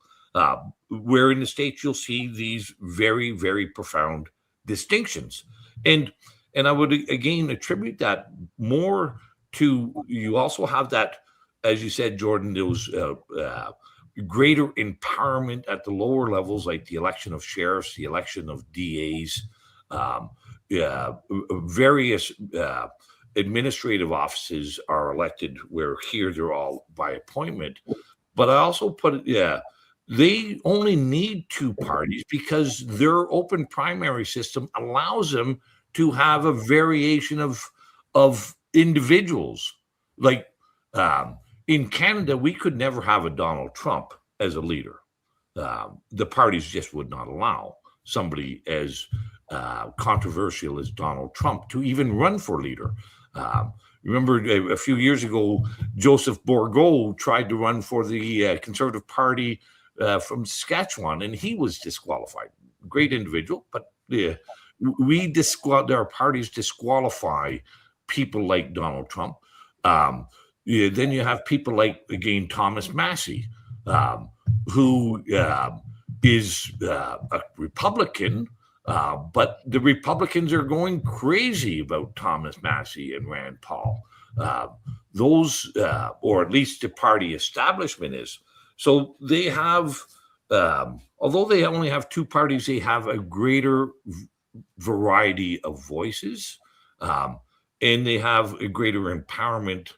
Where in the States, you'll see these very, very profound distinctions. And I would, again, attribute that more to, you also have that, as you said, Jordan, there was greater empowerment at the lower levels, like the election of sheriffs, the election of DAs, various administrative offices are elected, where here they're all by appointment. But I also put it, they only need 2 parties because their open primary system allows them to have a variation of individuals. Like, in Canada, we could never have a Donald Trump as a leader. The parties just would not allow somebody as controversial as Donald Trump to even run for leader. Remember, a few years ago, Joseph Bourgault tried to run for the Conservative Party from Saskatchewan, and he was disqualified. Great individual, but our parties disqualify people like Donald Trump. Then you have people like, again, Thomas Massey, who is a Republican, but the Republicans are going crazy about Thomas Massey and Rand Paul. Those, or at least the party establishment is. So they have, although they only have 2 parties, they have a greater variety of voices, and they have a greater empowerment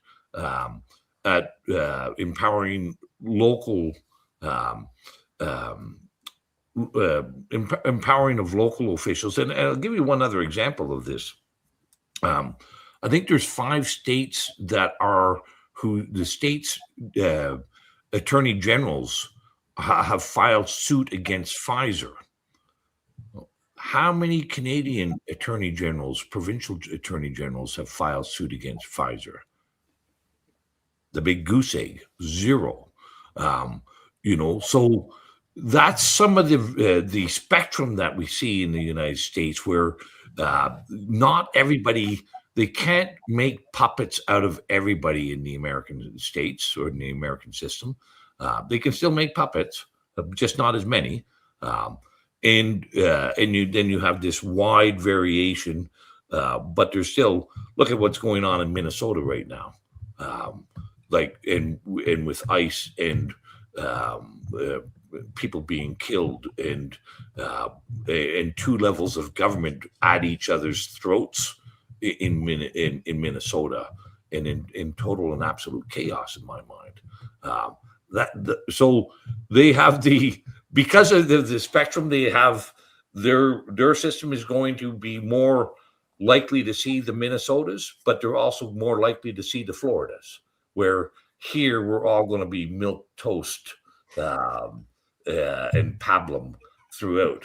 at empowering local, empowering of local officials. And I'll give you one other example of this. I think there's 5 states that who the states attorney generals have filed suit against Pfizer. How many Canadian attorney generals, provincial attorney generals, have filed suit against Pfizer? The big goose egg, 0. So that's some of the spectrum that we see in the United States, where not everybody, they can't make puppets out of everybody in the American states or in the American system. They can still make puppets, just not as many. Then you have this wide variation, but there's still, look at what's going on in Minnesota right now, and with ICE and people being killed, and 2 levels of government at each other's throats in Minnesota, and in total and absolute chaos in my mind. So they have because of the spectrum they have, their system is going to be more likely to see the Minnesotas, but they're also more likely to see the Floridas, where here we're all going to be milk toast and pablum throughout.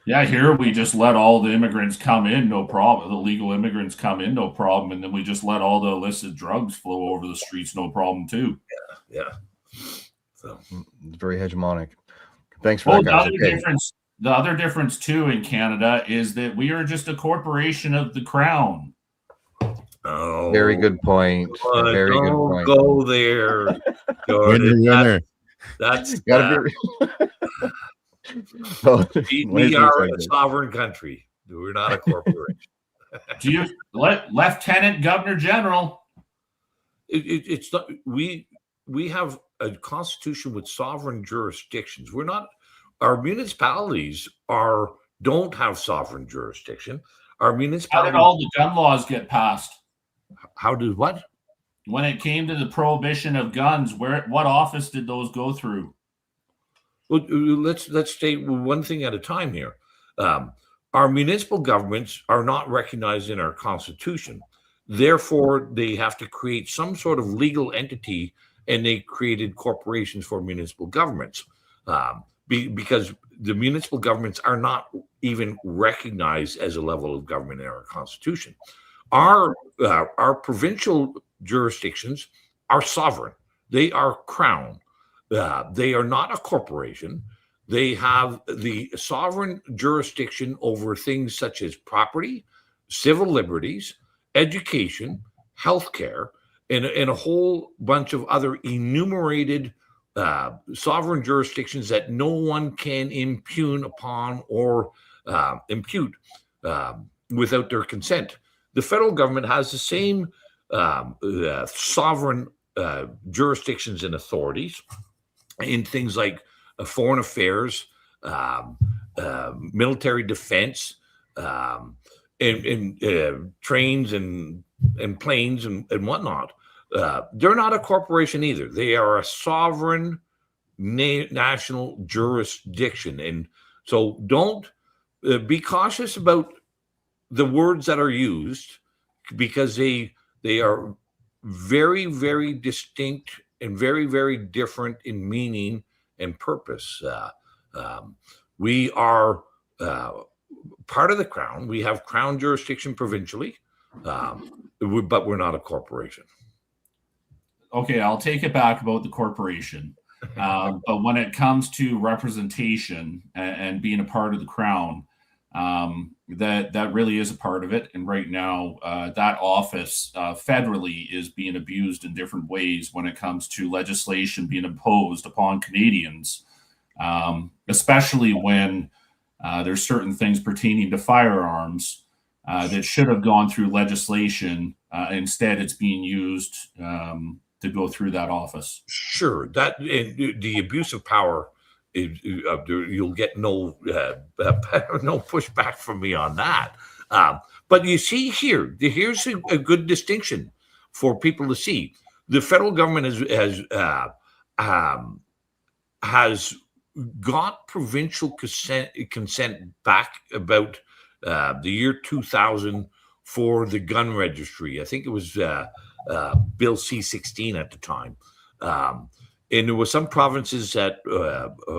Yeah, here we just let all the immigrants come in, no problem. The legal immigrants come in, no problem. And then we just let all the illicit drugs flow over the streets, no problem, too. Yeah. So it's very hegemonic. Thanks for that, guys. The other difference, too, in Canada is that we are just a corporation of the crown. Oh, very good point. Very good point. Go there. Winner. That's gotta be. We are a sovereign country. We're not a corporation. Do you Lieutenant Governor General? It's not. We have a constitution with sovereign jurisdictions. We're not. Our municipalities don't have sovereign jurisdiction. Our municipalities. How did all the gun laws get passed? How did what? When it came to the prohibition of guns, what office did those go through? Well, let's state one thing at a time here. Our municipal governments are not recognized in our constitution. Therefore, they have to create some sort of legal entity, and they created corporations for municipal governments because the municipal governments are not even recognized as a level of government in our constitution. Our provincial jurisdictions are sovereign. They are crown. They are not a corporation. They have the sovereign jurisdiction over things such as property, civil liberties, education, healthcare, and a whole bunch of other enumerated sovereign jurisdictions that no one can impugn upon or impute without their consent. The federal government has the same sovereign jurisdictions and authorities in things like foreign affairs, military defense, and trains and planes and whatnot. They're not a corporation either. They are a sovereign national jurisdiction. And so don't be cautious about the words that are used, because they are very, very distinct and very, very different in meaning and purpose. We are part of the crown. We have crown jurisdiction provincially, but we're not a corporation. Okay, I'll take it back about the corporation. But when it comes to representation and being a part of the crown, that really is a part of it. And right now, that office federally is being abused in different ways when it comes to legislation being imposed upon Canadians, especially when there's certain things pertaining to firearms that should have gone through legislation. Instead, it's being used to go through that office. Sure, that the abuse of power. You'll get no pushback from me on that. But you see here's a good distinction for people to see. The federal government has got provincial consent back about the year 2000 for the gun registry. I think it was Bill C-16 at the time. And there were some provinces that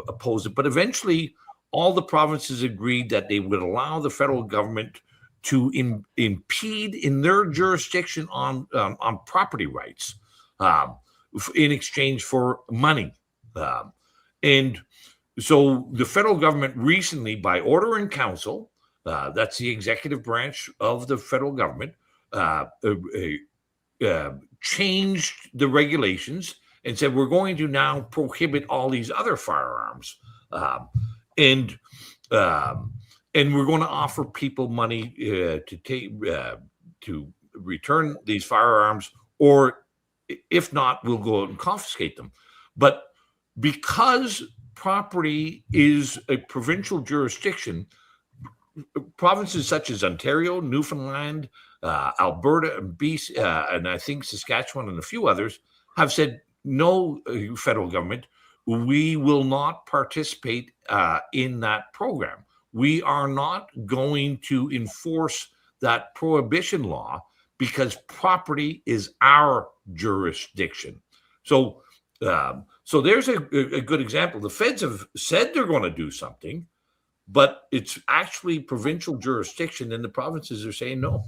opposed it, but eventually all the provinces agreed that they would allow the federal government to impede in their jurisdiction on property rights in exchange for money. And so the federal government recently, by order in council, that's the executive branch of the federal government, changed the regulations and said, we're going to now prohibit all these other firearms. And we're going to offer people money to return these firearms, or if not, we'll go out and confiscate them. But because property is a provincial jurisdiction, provinces such as Ontario, Newfoundland, Alberta, and BC, and I think Saskatchewan and a few others have said, no, federal government, we will not participate in that program. We are not going to enforce that prohibition law because property is our jurisdiction. So there's a good example. The feds have said they're going to do something, but it's actually provincial jurisdiction, and the provinces are saying no.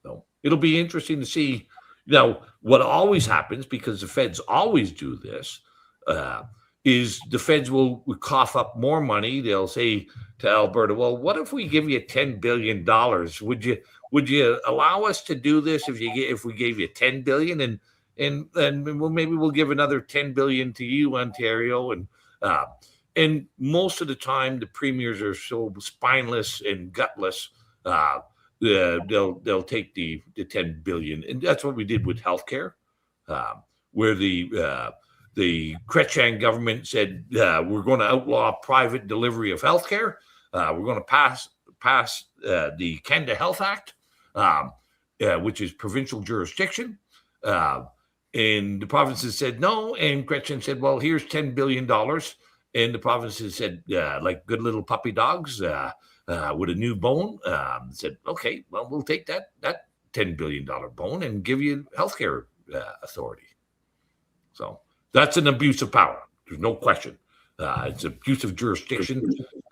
So it'll be interesting to see. Now, what always happens, because the feds always do this, is the feds will cough up more money. They'll say to Alberta, "Well, what if we give you $10 billion? Would you allow us to do this if we gave you $10 billion? And maybe we'll give another $10 billion to you, Ontario." And most of the time, the premiers are so spineless and gutless. They'll take the $10 billion, and that's what we did with healthcare, where the Chrétien government said we're going to outlaw private delivery of healthcare. We're going to pass the Canada Health Act, which is provincial jurisdiction. And the provinces said no, and Chrétien said, "Well, here's $10 billion." And the provinces said, like good little puppy dogs with a new bone, said, "Okay, well, we'll take that $10 billion bone and give you healthcare authority." So that's an abuse of power. There's no question. It's abuse of jurisdiction,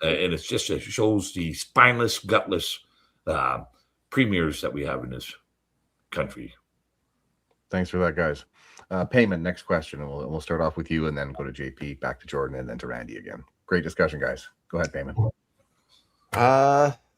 and it shows the spineless, gutless premiers that we have in this country. Thanks for that, guys. Payment, next question, and we'll start off with you and then go to JP, back to Jordan, and then to Randy again. Great discussion, guys. Go ahead, Payment.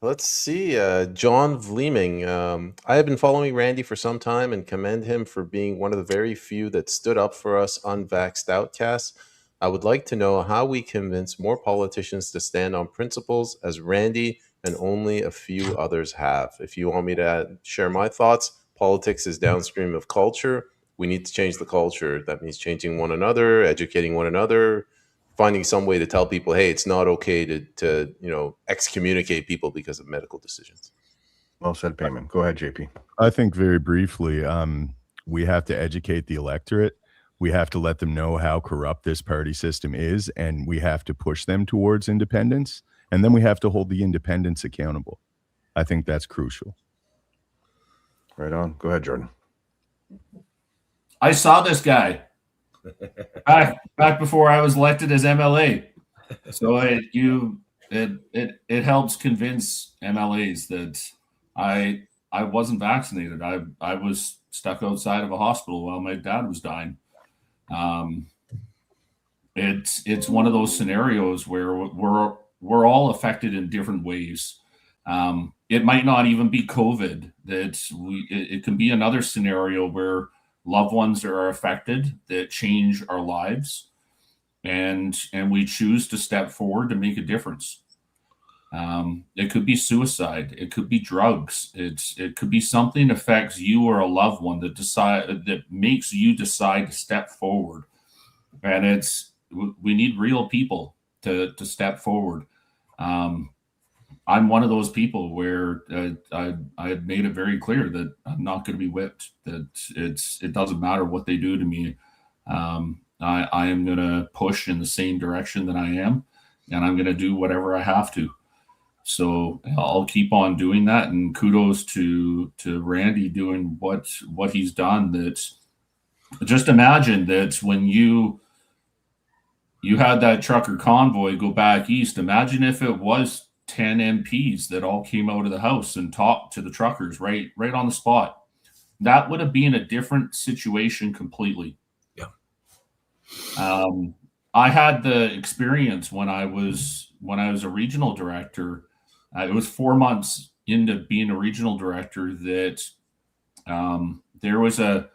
Let's see. John Vleeming. I have been following Randy for some time and commend him for being one of the very few that stood up for us unvaxxed outcasts. I would like to know how we convince more politicians to stand on principles as Randy and only a few others have. If you want me to share my thoughts, politics is downstream of culture. We need to change the culture. That means changing one another, educating one another, finding some way to tell people, hey, it's not okay to excommunicate people because of medical decisions. Well said, Payment. Go ahead, JP. I think very briefly, we have to educate the electorate. We have to let them know how corrupt this party system is, and we have to push them towards independence. And then we have to hold the independents accountable. I think that's crucial. Right on. Go ahead, Jordan. I saw this guy back before I was elected as MLA. So it helps convince MLAs that I wasn't vaccinated. I was stuck outside of a hospital while my dad was dying. It's one of those scenarios where we're all affected in different ways. It might not even be COVID. It can be another scenario where loved ones are affected that change our lives, and we choose to step forward to make a difference. It could be suicide. It could be drugs. It could be something that affects you or a loved one that makes you decide to step forward. And we need real people to step forward. I'm one of those people where I had made it very clear that I'm not going to be whipped, that it doesn't matter what they do to me. I am going to push in the same direction that I am, and I'm going to do whatever I have to. So I'll keep on doing that. And kudos to Randy doing what he's done. That just imagine that when you had that trucker convoy go back east, imagine if it was 10 MPs that all came out of the house and talked to the truckers right on the spot. That would have been a different situation completely. Yeah. I had the experience when I was a regional director. It was 4 months into being a regional director that there was a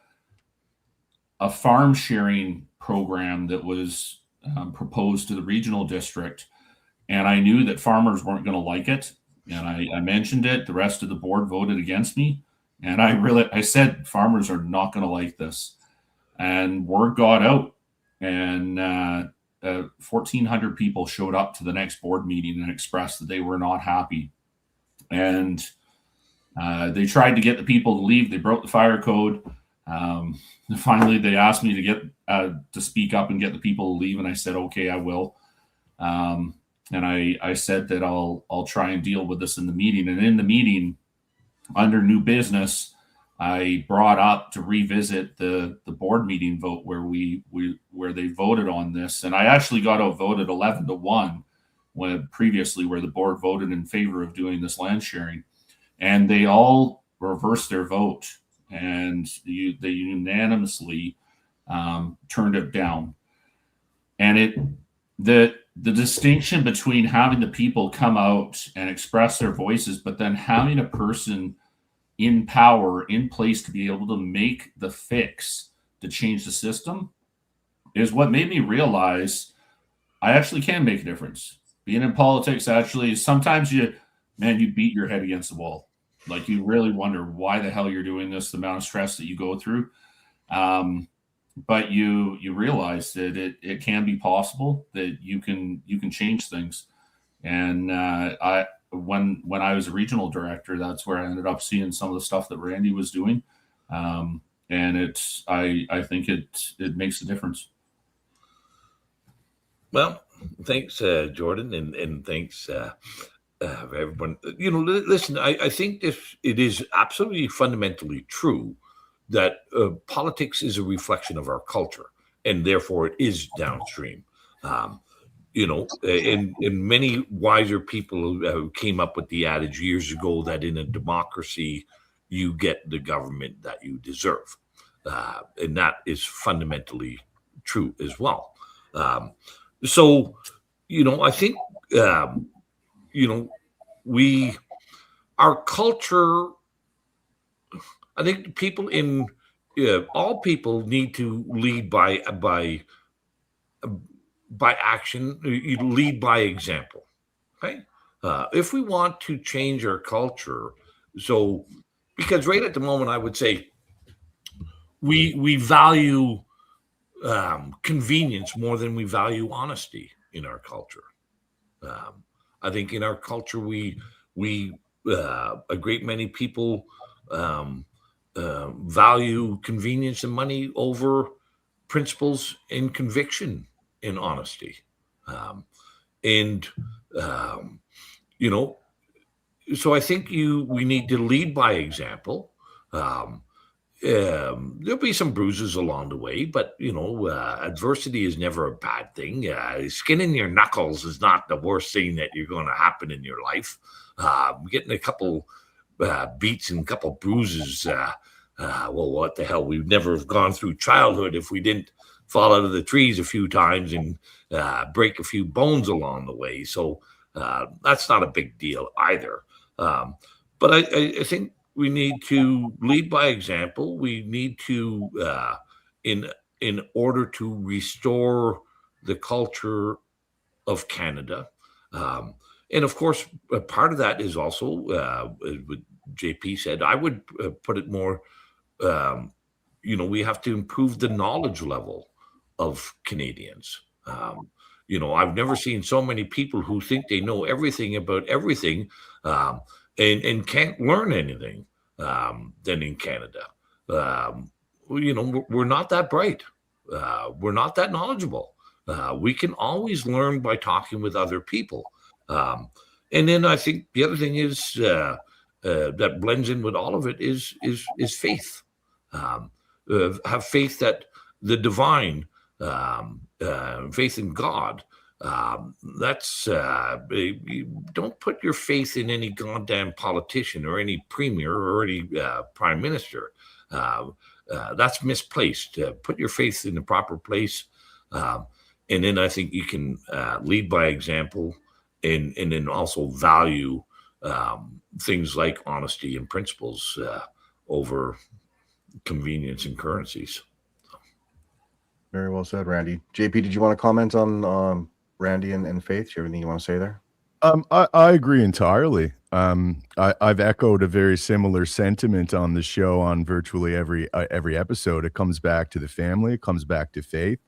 farm sharing program that was proposed to the regional district. And I knew that farmers weren't going to like it. And I mentioned it. The rest of the board voted against me. And I said, farmers are not going to like this. And word got out. And 1,400 people showed up to the next board meeting and expressed that they were not happy. And they tried to get the people to leave. They broke the fire code. Finally, they asked me to get to speak up and get the people to leave, and I said, okay, I will. And I said that I'll try and deal with this in the meeting. And in the meeting, under new business, I brought up to revisit the board meeting vote where they voted on this, and I actually got outvoted 11-1 when previously where the board voted in favor of doing this land sharing, and they all reversed their vote, and they unanimously turned it down. And the distinction between having the people come out and express their voices, but then having a person in power, in place to be able to make the fix to change the system is what made me realize I actually can make a difference. Being in politics, actually, sometimes you beat your head against the wall. Like, you really wonder why the hell you're doing this, the amount of stress that you go through. But you realize that it can be possible, that you can change things. And when I was a regional director, that's where I ended up seeing some of the stuff that Randy was doing. And I think it makes a difference. Well, thanks, Jordan, and thanks everyone. Listen, I think it is absolutely fundamentally true that politics is a reflection of our culture, and therefore it is downstream. And many wiser people came up with the adage years ago that in a democracy, you get the government that you deserve. And that is fundamentally true as well. So, I think, our culture, I think people all people need to lead by action. You lead by example. Okay. If we want to change our culture, because right at the moment, I would say we value convenience more than we value honesty in our culture. I think in our culture, we a great many people value convenience and money over principles and conviction and honesty. So I think we need to lead by example. There'll be some bruises along the way, but adversity is never a bad thing. Skinning your knuckles is not the worst thing that you're going to happen in your life. Getting a couple beats and a couple bruises. Well, what the hell? We'd never have gone through childhood if we didn't fall out of the trees a few times and break a few bones along the way. So that's not a big deal either. But I think we need to lead by example. We need to, in order to restore the culture of Canada. And of course, a part of that is also, what JP said, I would put it more, we have to improve the knowledge level of Canadians. I've never seen so many people who think they know everything about everything and can't learn anything than in Canada. We're not that bright. We're not that knowledgeable. We can always learn by talking with other people. And then I think the other thing is that blends in with all of it is faith. Have faith that the divine, faith in God. That's don't put your faith in any goddamn politician or any premier or any prime minister. That's misplaced. Put your faith in the proper place, and then I think you can lead by example, and then also value things like honesty and principles over convenience and currencies. Very well said, Randy. JP, did you want to comment on Randy and faith? Do you have anything you want to say there? I agree entirely. I've echoed a very similar sentiment on the show on virtually every episode. It comes back to the family. It comes back to faith.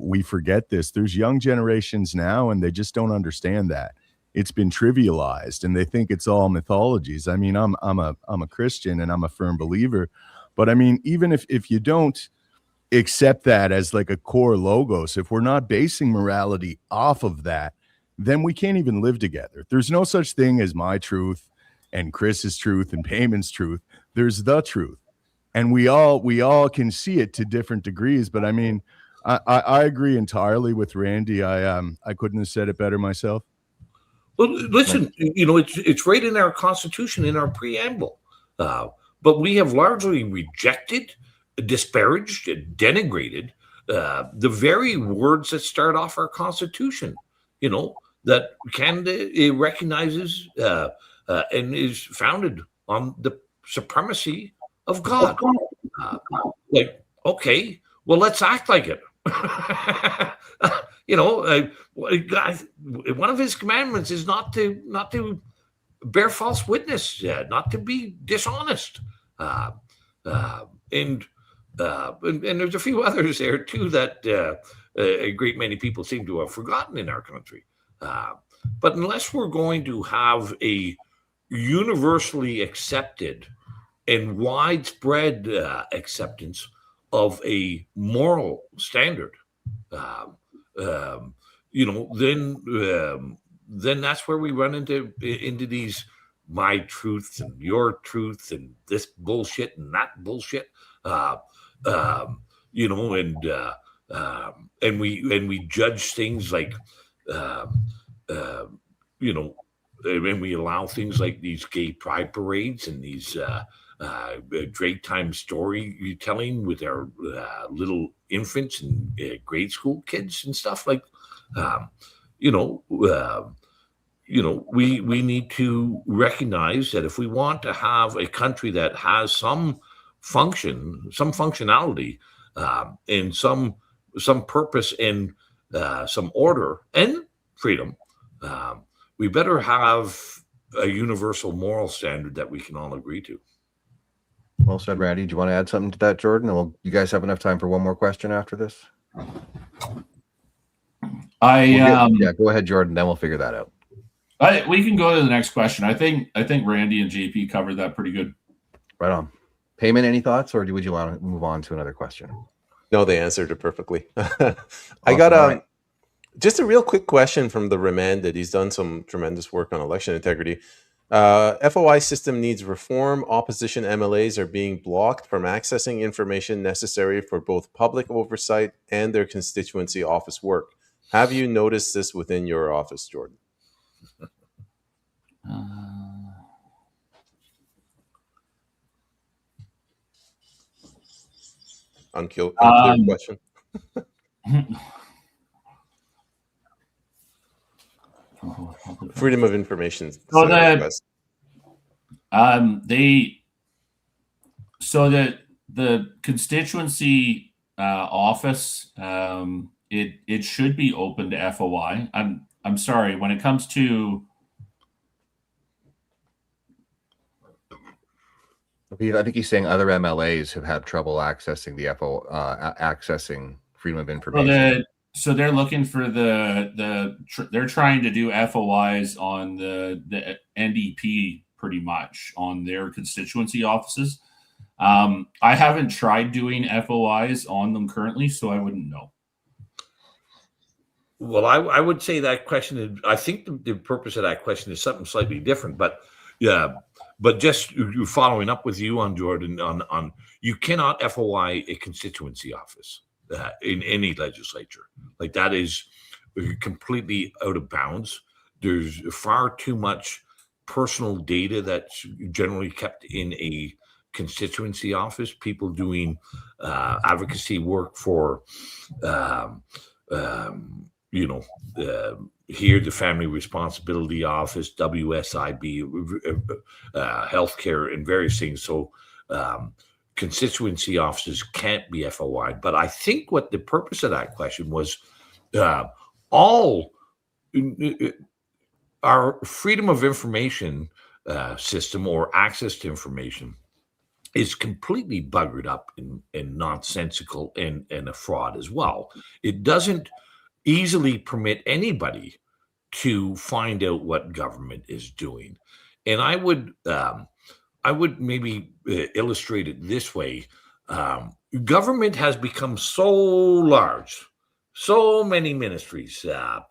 We forget this. There's young generations now, and they just don't understand that. It's been trivialized, and they think it's all mythologies. I mean, I'm a Christian, and I'm a firm believer. But I mean, even if you don't accept that as like a core logos, if we're not basing morality off of that, then we can't even live together. There's no such thing as my truth and Chris's truth and Payman's truth. There's the truth, and we all can see it to different degrees. But I mean, I agree entirely with Randy. I couldn't have said it better myself. Well, listen, it's right in our Constitution, in our preamble, but we have largely rejected, disparaged, and denigrated the very words that start off our Constitution. That Canada recognizes and is founded on the supremacy of God. Okay, well, let's act like it. One of his commandments is not to bear false witness, not to be dishonest, and there's a few others there too that a great many people seem to have forgotten in our country. But unless we're going to have a universally accepted and widespread acceptance of a moral standard, then that's where we run into these my truth and your truth and this bullshit and that bullshit, and we judge things like, and we allow things like these gay pride parades and these daytime story telling with our little infants and grade school kids and stuff like, we need to recognize that if we want to have a country that has some functionality, and some purpose and some order and freedom, we better have a universal moral standard that we can all agree to. Well said, Randy. Do you want to add something to that, Jordan? Or you guys have enough time for one more question after this? Yeah, go ahead, Jordan. Then we'll figure that out. We can go to the next question. I think Randy and JP covered that pretty good. Right on. Payman, any thoughts, or would you want to move on to another question? No, they answered it perfectly. I got just a real quick question from the remanded. He's done some tremendous work on election integrity. FOI system needs reform. Opposition MLAs are being blocked from accessing information necessary for both public oversight and their constituency office work. Have you noticed this within your office, Jordan? Unclear question. Freedom of information. So the constituency office, it should be open to FOI. I'm sorry, when it comes to, I think he's saying other MLAs have had trouble accessing the accessing freedom of information. So they're looking for they're trying to do FOIs on the NDP pretty much on their constituency offices. I haven't tried doing FOIs on them currently, so I wouldn't know. Well, I would say that question, I think the purpose of that question is something slightly different, but just following up with you on Jordan, on you cannot FOI a constituency office in any legislature. Like, that is completely out of bounds. There's far too much personal data that's generally kept in a constituency office. People doing advocacy work for here, the Family Responsibility Office, WSIB, healthcare, and various things. So constituency offices can't be FOI. But I think what the purpose of that question was, all our freedom of information system or access to information is completely buggered up and nonsensical and a fraud as well. It doesn't easily permit anybody to find out what government is doing. And I would I would maybe illustrate it this way. Government has become so large, so many ministries. The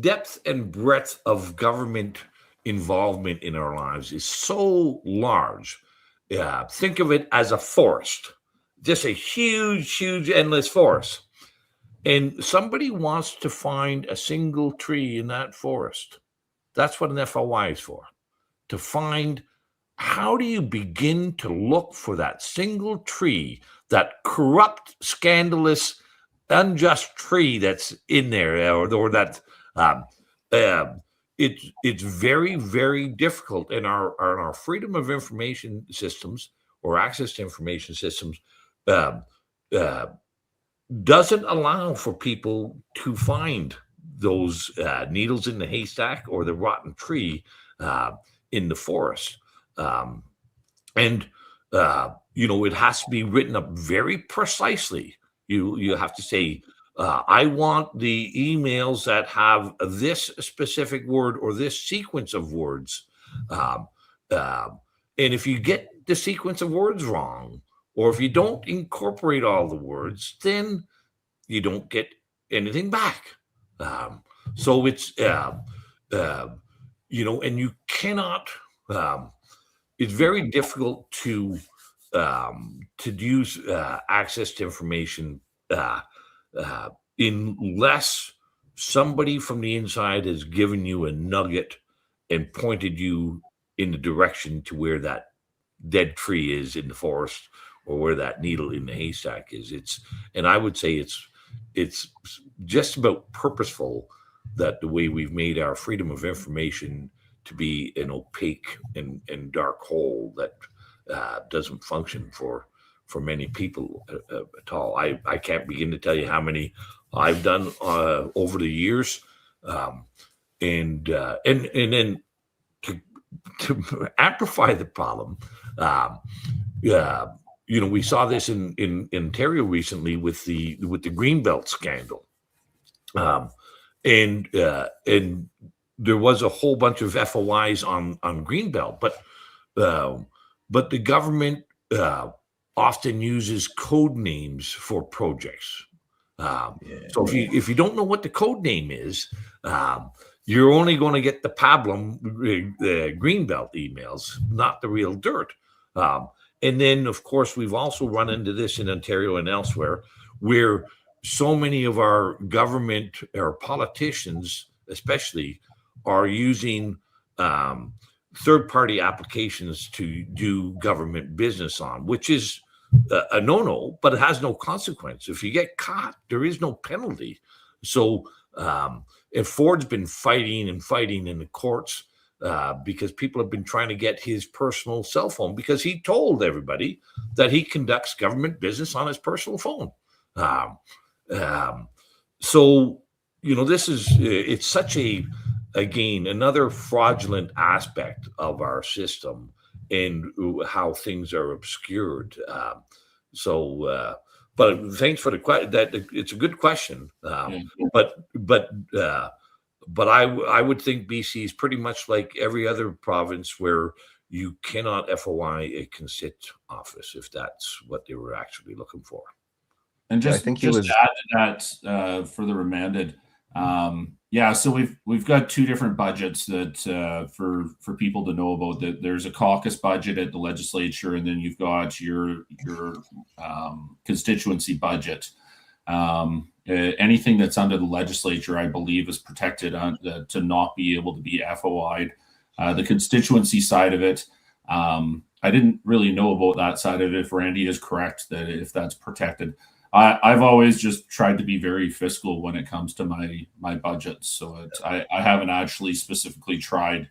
depth and breadth of government involvement in our lives is so large. Think of it as a forest, just a huge, endless forest. And somebody wants to find a single tree in that forest. That's what an FOI is for. To find, how do you begin to look for that single tree, that corrupt, scandalous, unjust tree that's in there, or that it's very, very difficult. And our freedom of information systems, or access to information systems, doesn't allow for people to find those needles in the haystack or the rotten tree in the forest. And it has to be written up very precisely. You have to say, I want the emails that have this specific word or this sequence of words. And if you get the sequence of words wrong, or if you don't incorporate all the words, then you don't get anything back. So it's, and you cannot, it's very difficult to use access to information unless somebody from the inside has given you a nugget and pointed you in the direction to where that dead tree is in the forest, or where that needle in the haystack is. And I would say it's just about purposeful that the way we've made our freedom of information to be an opaque and dark hole that doesn't function for many people at all. I can't begin to tell you how many I've done over the years, and then to amplify the problem. We saw this in Ontario recently with the Greenbelt scandal, and there was a whole bunch of FOIs on Greenbelt, but the government often uses code names for projects. So if you don't know what the code name is, you're only going to get the pablum Greenbelt emails, not the real dirt. And then, of course, we've also run into this in Ontario and elsewhere, where so many of our government or politicians, especially, are using third-party applications to do government business on, which is a no-no, but it has no consequence. If you get caught, there is no penalty. So if Ford's been fighting in the courts because people have been trying to get his personal cell phone, because he told everybody that he conducts government business on his personal phone. So, this is, it's such again, another fraudulent aspect of our system and how things are obscured. But thanks for the question. That it's a good question. But I would think BC is pretty much like every other province where you cannot FOI a consent office if that's what they were actually looking for. And just to add to that for the remanded, so we've got two different budgets that for people to know about. That there's a caucus budget at the legislature, and then you've got your constituency budget. Anything that's under the legislature, I believe, is protected to not be able to be FOI'd. The constituency side of it, I didn't really know about that side of it. If Randy is correct, that if that's protected. I've always just tried to be very fiscal when it comes to my budgets. So I haven't actually specifically tried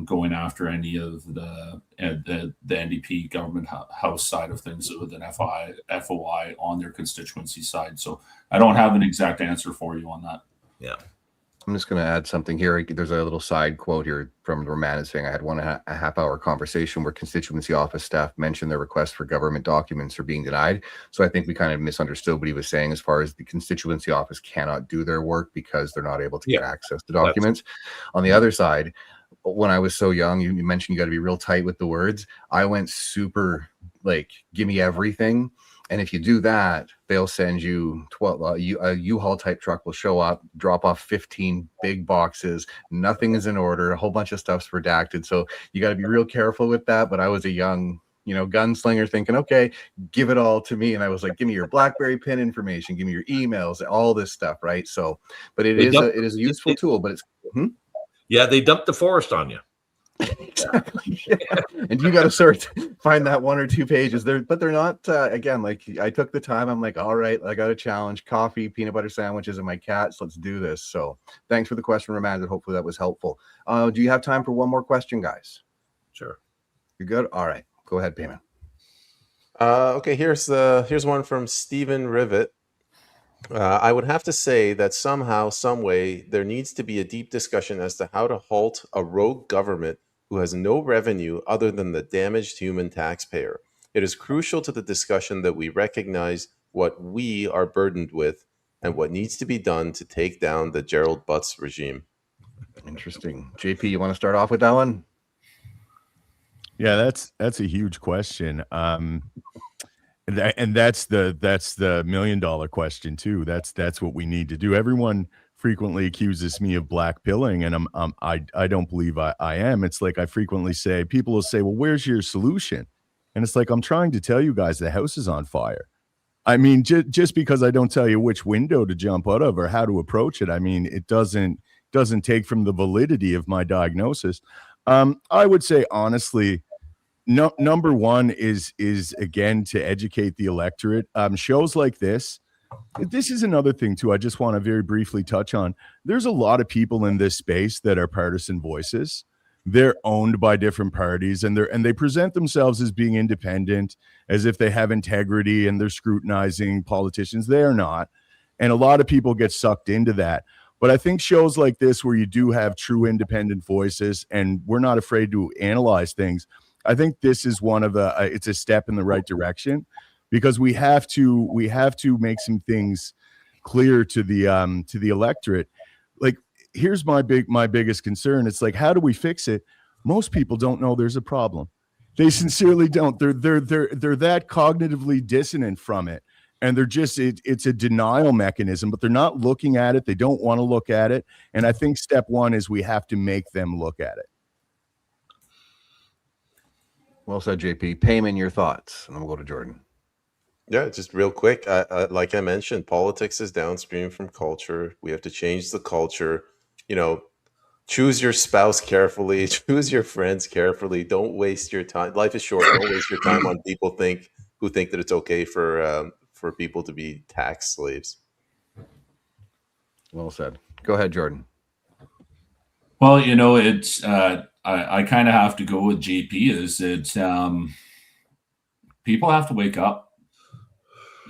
going after any of the NDP government house side of things with an FOI on their constituency side. So I don't have an exact answer for you on that. Yeah. I'm just going to add something here. There's a little side quote here from Roman saying, I had a half hour conversation where constituency office staff mentioned their request for government documents are being denied. So I think we kind of misunderstood what he was saying as far as the constituency office cannot do their work because they're not able to get access to documents. On the other side, when I was so young, you mentioned you got to be real tight with the words. I went super like, give me everything. And if you do that, they'll send you 12, a U-Haul type truck will show up, drop off 15 big boxes. Nothing is in order. A whole bunch of stuff's redacted. So you got to be real careful with that. But I was a young, gunslinger thinking, okay, give it all to me. And I was like, give me your BlackBerry pin information, give me your emails, all this stuff. Right. So, but it is a useful tool, but it's, yeah, they dumped the forest on you. Exactly. Yeah. And you got to find that 1 or 2 pages there, but they're not again, like I took the time. I'm like, all right, I got a challenge, coffee, peanut butter sandwiches, and my cats. Let's do this. So thanks for the question, Roman. Hopefully that was helpful. Do you have time for one more question, guys? Sure. You're good. All right, go ahead, Payman. Okay, here's one from Stephen Rivet. I would have to say that somehow, some way, there needs to be a deep discussion as to how to halt a rogue government who has no revenue other than the damaged human taxpayer. It is crucial to the discussion that we recognize what we are burdened with and what needs to be done to take down the Gerald Butts regime. Interesting. JP, you want to start off with that one? Yeah, that's a huge question. And that's the $1 million question too. That's what we need to do. Everyone frequently accuses me of black pilling, and I don't believe I am. It's like I frequently say, people will say, well, where's your solution? And it's like, I'm trying to tell you guys the house is on fire. I mean, just because I don't tell you which window to jump out of or how to approach it, I mean, it doesn't take from the validity of my diagnosis. I would say, honestly, number one is again to educate the electorate. Shows like this is another thing too. I just want to very briefly touch on. There's a lot of people in this space that are partisan voices. They're owned by different parties, and they present themselves as being independent, as if they have integrity, and they're scrutinizing politicians. They are not, and a lot of people get sucked into that. But I think shows like this, where you do have true independent voices, and we're not afraid to analyze things, I think this is one of the. It's a step in the right direction, because we have to make some things clear to the electorate. Like, here's my biggest concern. It's like, how do we fix it? Most people don't know there's a problem. They sincerely don't. They're that cognitively dissonant from it, and they're just it's a denial mechanism. But they're not looking at it. They don't want to look at it. And I think step one is we have to make them look at it. Well said, JP. Payman, your thoughts, and then we'll go to Jordan. Yeah, just real quick. Like I mentioned, politics is downstream from culture. We have to change the culture. Choose your spouse carefully. Choose your friends carefully. Don't waste your time. Life is short. Don't waste your time on people who think that it's okay for people to be tax slaves. Well said. Go ahead, Jordan. Well, it's I kind of have to go with JP. Is it's people have to wake up.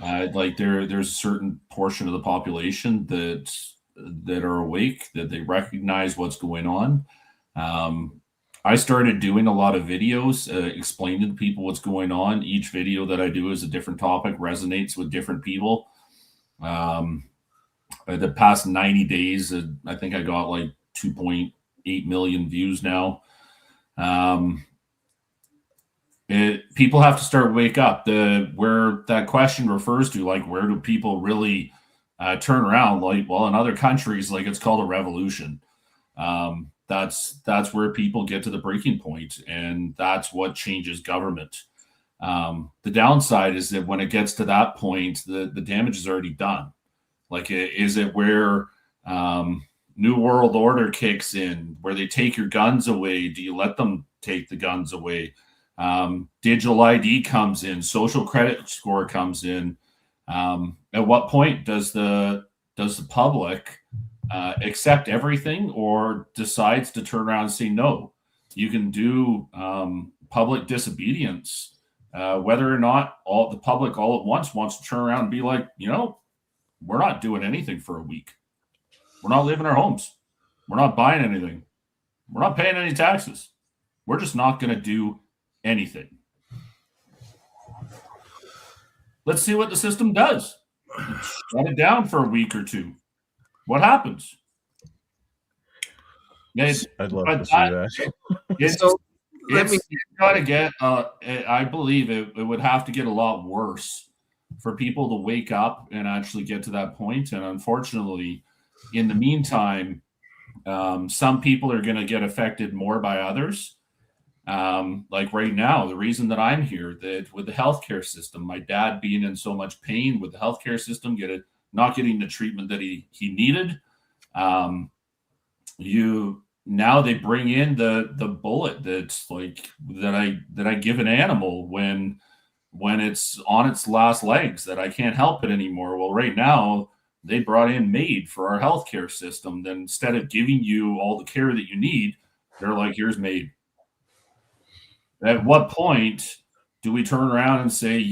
Like there's a certain portion of the population that are awake, that they recognize what's going on. I started doing a lot of videos explaining to people what's going on. Each video that I do is a different topic, resonates with different people. The past 90 days, I think I got like 2.8 million views now. People have to start wake up. Where that question refers to, like, where do people really turn around? Like, well, in other countries, like, it's called a revolution. That's where people get to the breaking point, and that's what changes government. The downside is that when it gets to that point, the damage is already done. Like, is it where New World Order kicks in, where they take your guns away? Do you let them take the guns away? Digital ID comes in, social credit score comes in. At what point does the public accept everything, or decides to turn around and say no? You can do public disobedience, whether or not all the public all at once wants to turn around and be like, we're not doing anything for a week. We're not leaving our homes. We're not buying anything. We're not paying any taxes. We're just not going to do anything. Let's see what the system does. Shut it down for a week or two. What happens? I'd love to see that. It's got to get, I believe it would have to get a lot worse for people to wake up and actually get to that point. And unfortunately, in the meantime, some people are going to get affected more by others. Like right now, the reason that I'm here, that with the healthcare system, my dad being in so much pain with the healthcare system, not getting the treatment that he needed. Now they bring in the bullet that's like that I give an animal when it's on its last legs, that I can't help it anymore. Well, right now they brought in MAID for our healthcare system. Then instead of giving you all the care that you need, they're like, here's MAID. At what point do we turn around and say,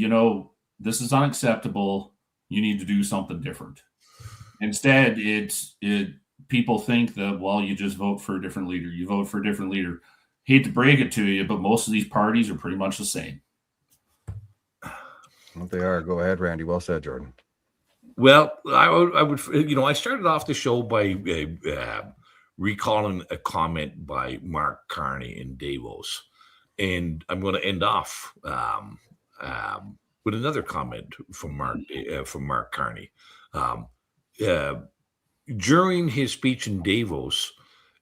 this is unacceptable, you need to do something different? Instead, people think that, well, you just vote for a different leader. You vote for a different leader. Hate to break it to you, but most of these parties are pretty much the same. Well, they are. Go ahead, Randy. Well said, Jordan. Well, I would, I started off the show by recalling a comment by Mark Carney in Davos. And I'm going to end off with another comment from Mark Carney. During his speech in Davos,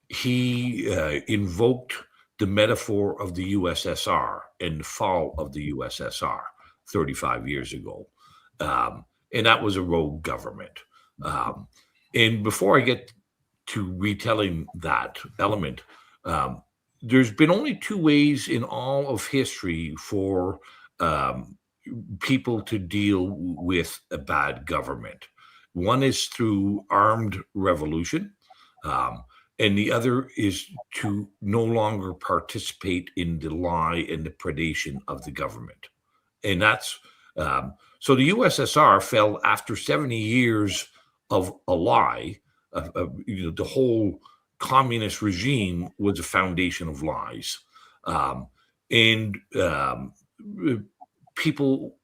he invoked the metaphor of the USSR and the fall of the USSR 35 years ago. And that was a rogue government. And before I get to retelling that element, there's been only two ways in all of history for people to deal with a bad government. One is through armed revolution, and the other is to no longer participate in the lie and the predation of the government. And that's so the USSR fell after 70 years of a lie. The whole communist regime was a foundation of lies. And people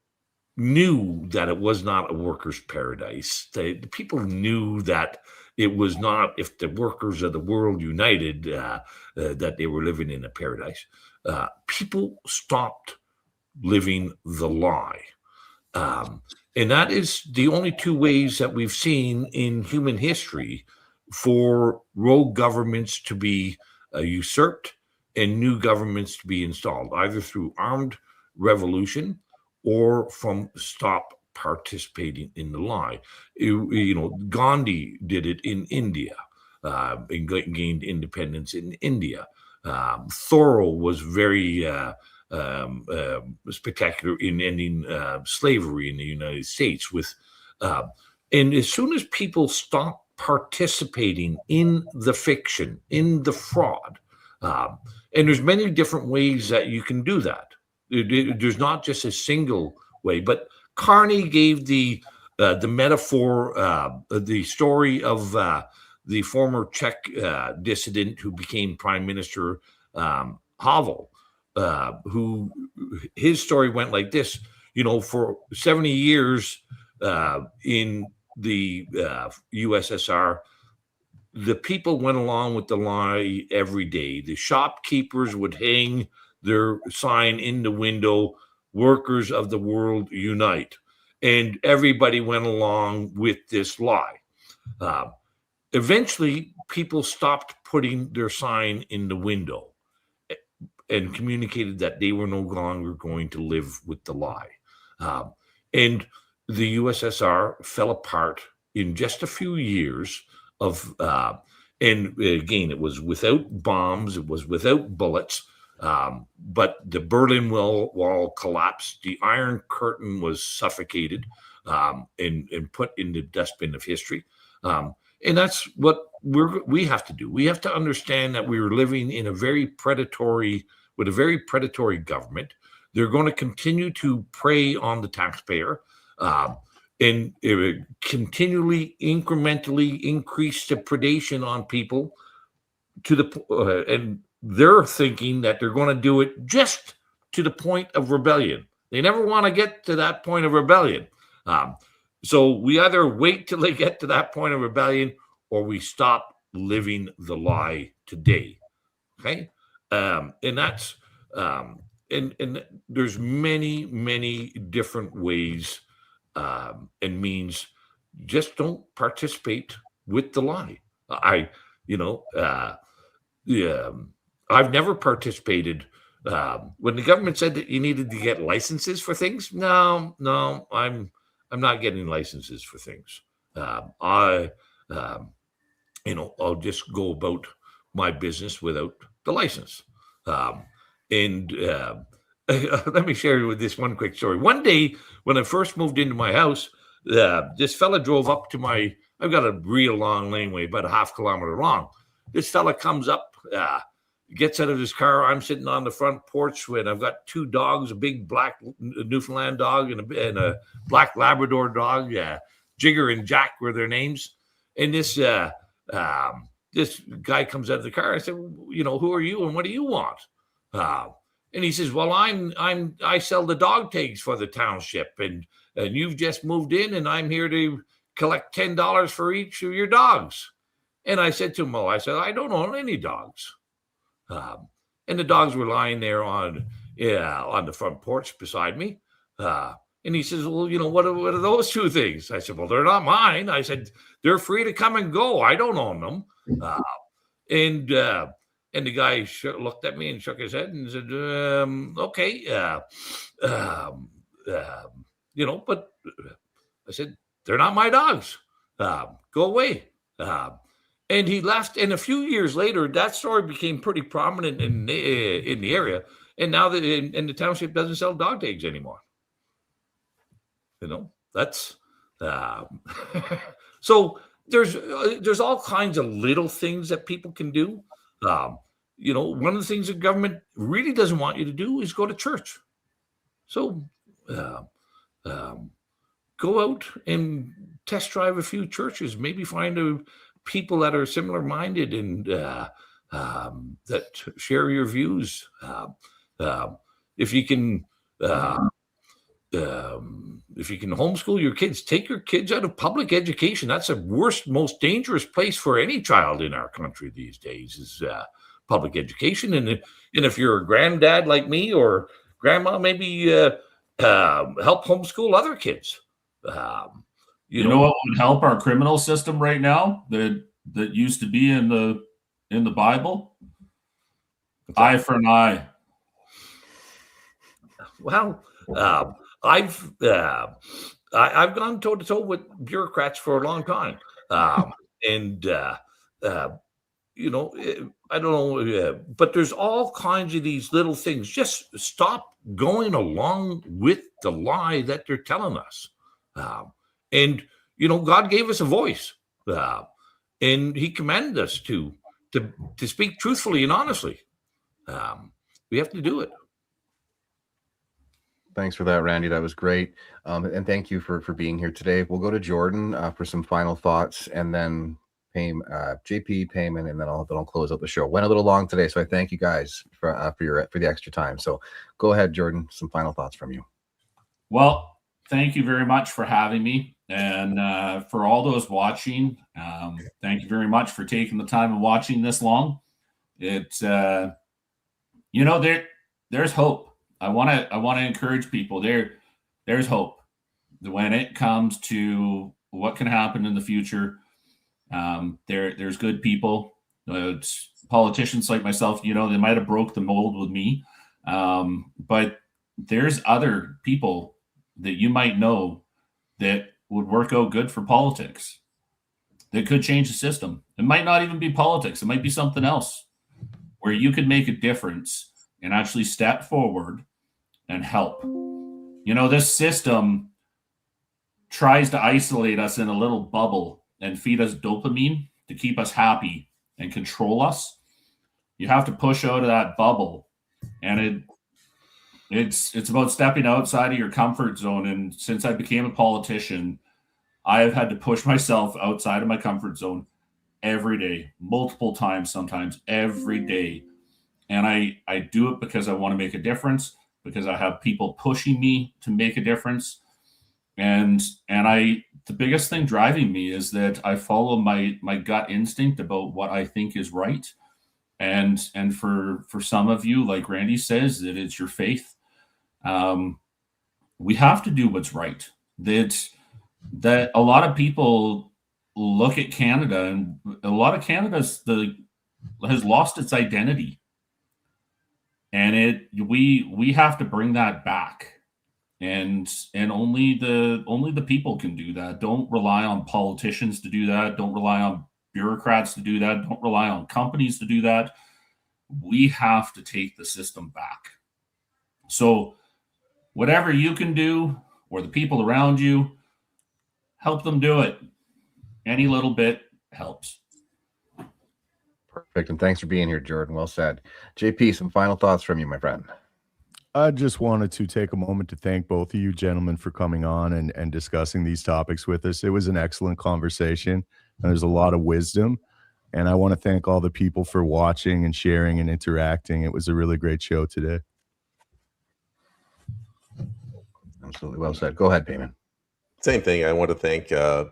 knew that it was not a workers' paradise. The people knew that it was not, if the workers of the world united, that they were living in a paradise. People stopped living the lie. And that is the only two ways that we've seen in human history for rogue governments to be usurped and new governments to be installed, either through armed revolution or from stop participating in the lie. Gandhi did it in India and gained independence in India. Thoreau was very spectacular in ending slavery in the United States. And as soon as people stop participating in the fiction, in the fraud, and there's many different ways that you can do that. There's not just a single way, but Carney gave the metaphor, the story of the former Czech dissident who became prime minister, Havel, who his story went like this. For 70 years in the USSR, the people went along with the lie every day. The shopkeepers would hang their sign in the window, "Workers of the world unite." And everybody went along with this lie. Eventually, people stopped putting their sign in the window and communicated that they were no longer going to live with the lie. And the USSR fell apart in just a few years of, and again, it was without bombs, it was without bullets, but the Berlin Wall collapsed, the Iron Curtain was suffocated and put in the dustbin of history. And that's what we have to do. We have to understand that we are living in with a very predatory government. They're going to continue to prey on the taxpayer and continually, incrementally increase the predation on people and they're thinking that they're going to do it just to the point of rebellion. They never want to get to that point of rebellion. So we either wait till they get to that point of rebellion, or we stop living the lie today. Okay, and that's and there's many different ways and means. Just don't participate with the lie. I've never participated when the government said that you needed to get licenses for things. No, I'm not getting licenses for things. I'll just go about my business without the license. And let me share with this one quick story. One day when I first moved into my house, this fella drove up to I've got a real long laneway, about a half kilometer long. This fella comes up, gets out of his car. I'm sitting on the front porch when I've got two dogs, a big black Newfoundland dog and a black Labrador dog. Jigger and Jack were their names. And this guy comes out of the car. I said, who are you and what do you want? And he says, well, I sell the dog tags for the township, and you've just moved in, and I'm here to collect $10 for each of your dogs. And I said to him, I don't own any dogs. And the dogs were lying there on the front porch beside me. And he says, well, what are those two things? I said, well, they're not mine. I said, they're free to come and go. I don't own them. And the guy looked at me and shook his head and said, okay. But I said, they're not my dogs. Go away. And he left. And a few years later, that story became pretty prominent in the area. And now the township doesn't sell dog tags anymore. That's so there's all kinds of little things that people can do. One of the things the government really doesn't want you to do is go to church. So go out and test drive a few churches, maybe find people that are similar minded and that share your views. If you can homeschool your kids, take your kids out of public education. That's the worst, most dangerous place for any child in our country these days is public education. And if you're a granddad like me or grandma, maybe help homeschool other kids. You know what would help our criminal system right now that used to be in the Bible? Eye for an eye. Well, I've gone toe to toe with bureaucrats for a long time, and I don't know, but there's all kinds of these little things. Just stop going along with the lie that they're telling us. And God gave us a voice, and He commanded us to speak truthfully and honestly. We have to do it. Thanks for that, Randy. That was great. And thank you for being here today. We'll go to Jordan for some final thoughts, and then JP, Payman, and then I'll close out the show. Went a little long today, so I thank you guys for the extra time. So go ahead, Jordan. Some final thoughts from you. Well, thank you very much for having me, and for all those watching, thank you very much for taking the time and watching this long. It's there's hope. I want to encourage people. There's hope when it comes to what can happen in the future. There's good people. Politicians like myself, they might have broke the mold with me, but there's other people that you might know that would work out good for politics, that could change the system. It might not even be politics. It might be something else where you could make a difference and actually step forward and help. This system tries to isolate us in a little bubble and feed us dopamine to keep us happy and control us. You have to push out of that bubble, and it's about stepping outside of your comfort zone. And since I became a politician, I have had to push myself outside of my comfort zone every day, multiple times, sometimes every day. And I do it because I want to make a difference, because I have people pushing me to make a difference. And the biggest thing driving me is that I follow my gut instinct about what I think is right. And for some of you, like Randy says, that it's your faith. We have to do what's right. That a lot of people look at Canada, and a lot of Canada's has lost its identity, and we have to bring that back. And only the people can do that. Don't rely on politicians to do that. Don't rely on bureaucrats to do that. Don't rely on companies to do that. We have to take the system back. So whatever you can do, or the people around you, help them do it. Any little bit helps. Perfect. And thanks for being here, Jordan. Well said. JP, some final thoughts from you, my friend. I just wanted to take a moment to thank both of you gentlemen for coming on and discussing these topics with us. It was an excellent conversation, and there's a lot of wisdom. And I want to thank all the people for watching and sharing and interacting. It was a really great show today. Absolutely. Well said. Go ahead, Payman. Same thing. I want to thank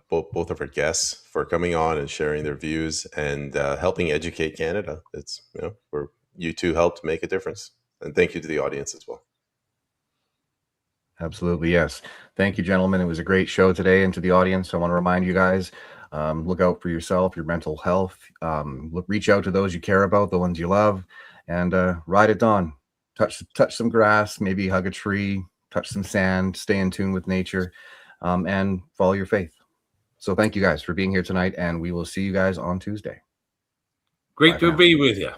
both of our guests for coming on and sharing their views and helping educate Canada. It's, where you two helped make a difference. And thank you to the audience as well. Absolutely, yes. Thank you, gentlemen. It was a great show today. And to the audience, I want to remind you guys, look out for yourself, your mental health. Reach out to those you care about, the ones you love, and ride at dawn. Touch some grass, maybe hug a tree, touch some sand, stay in tune with nature, and follow your faith. So thank you guys for being here tonight, and we will see you guys on Tuesday. Great to be with you.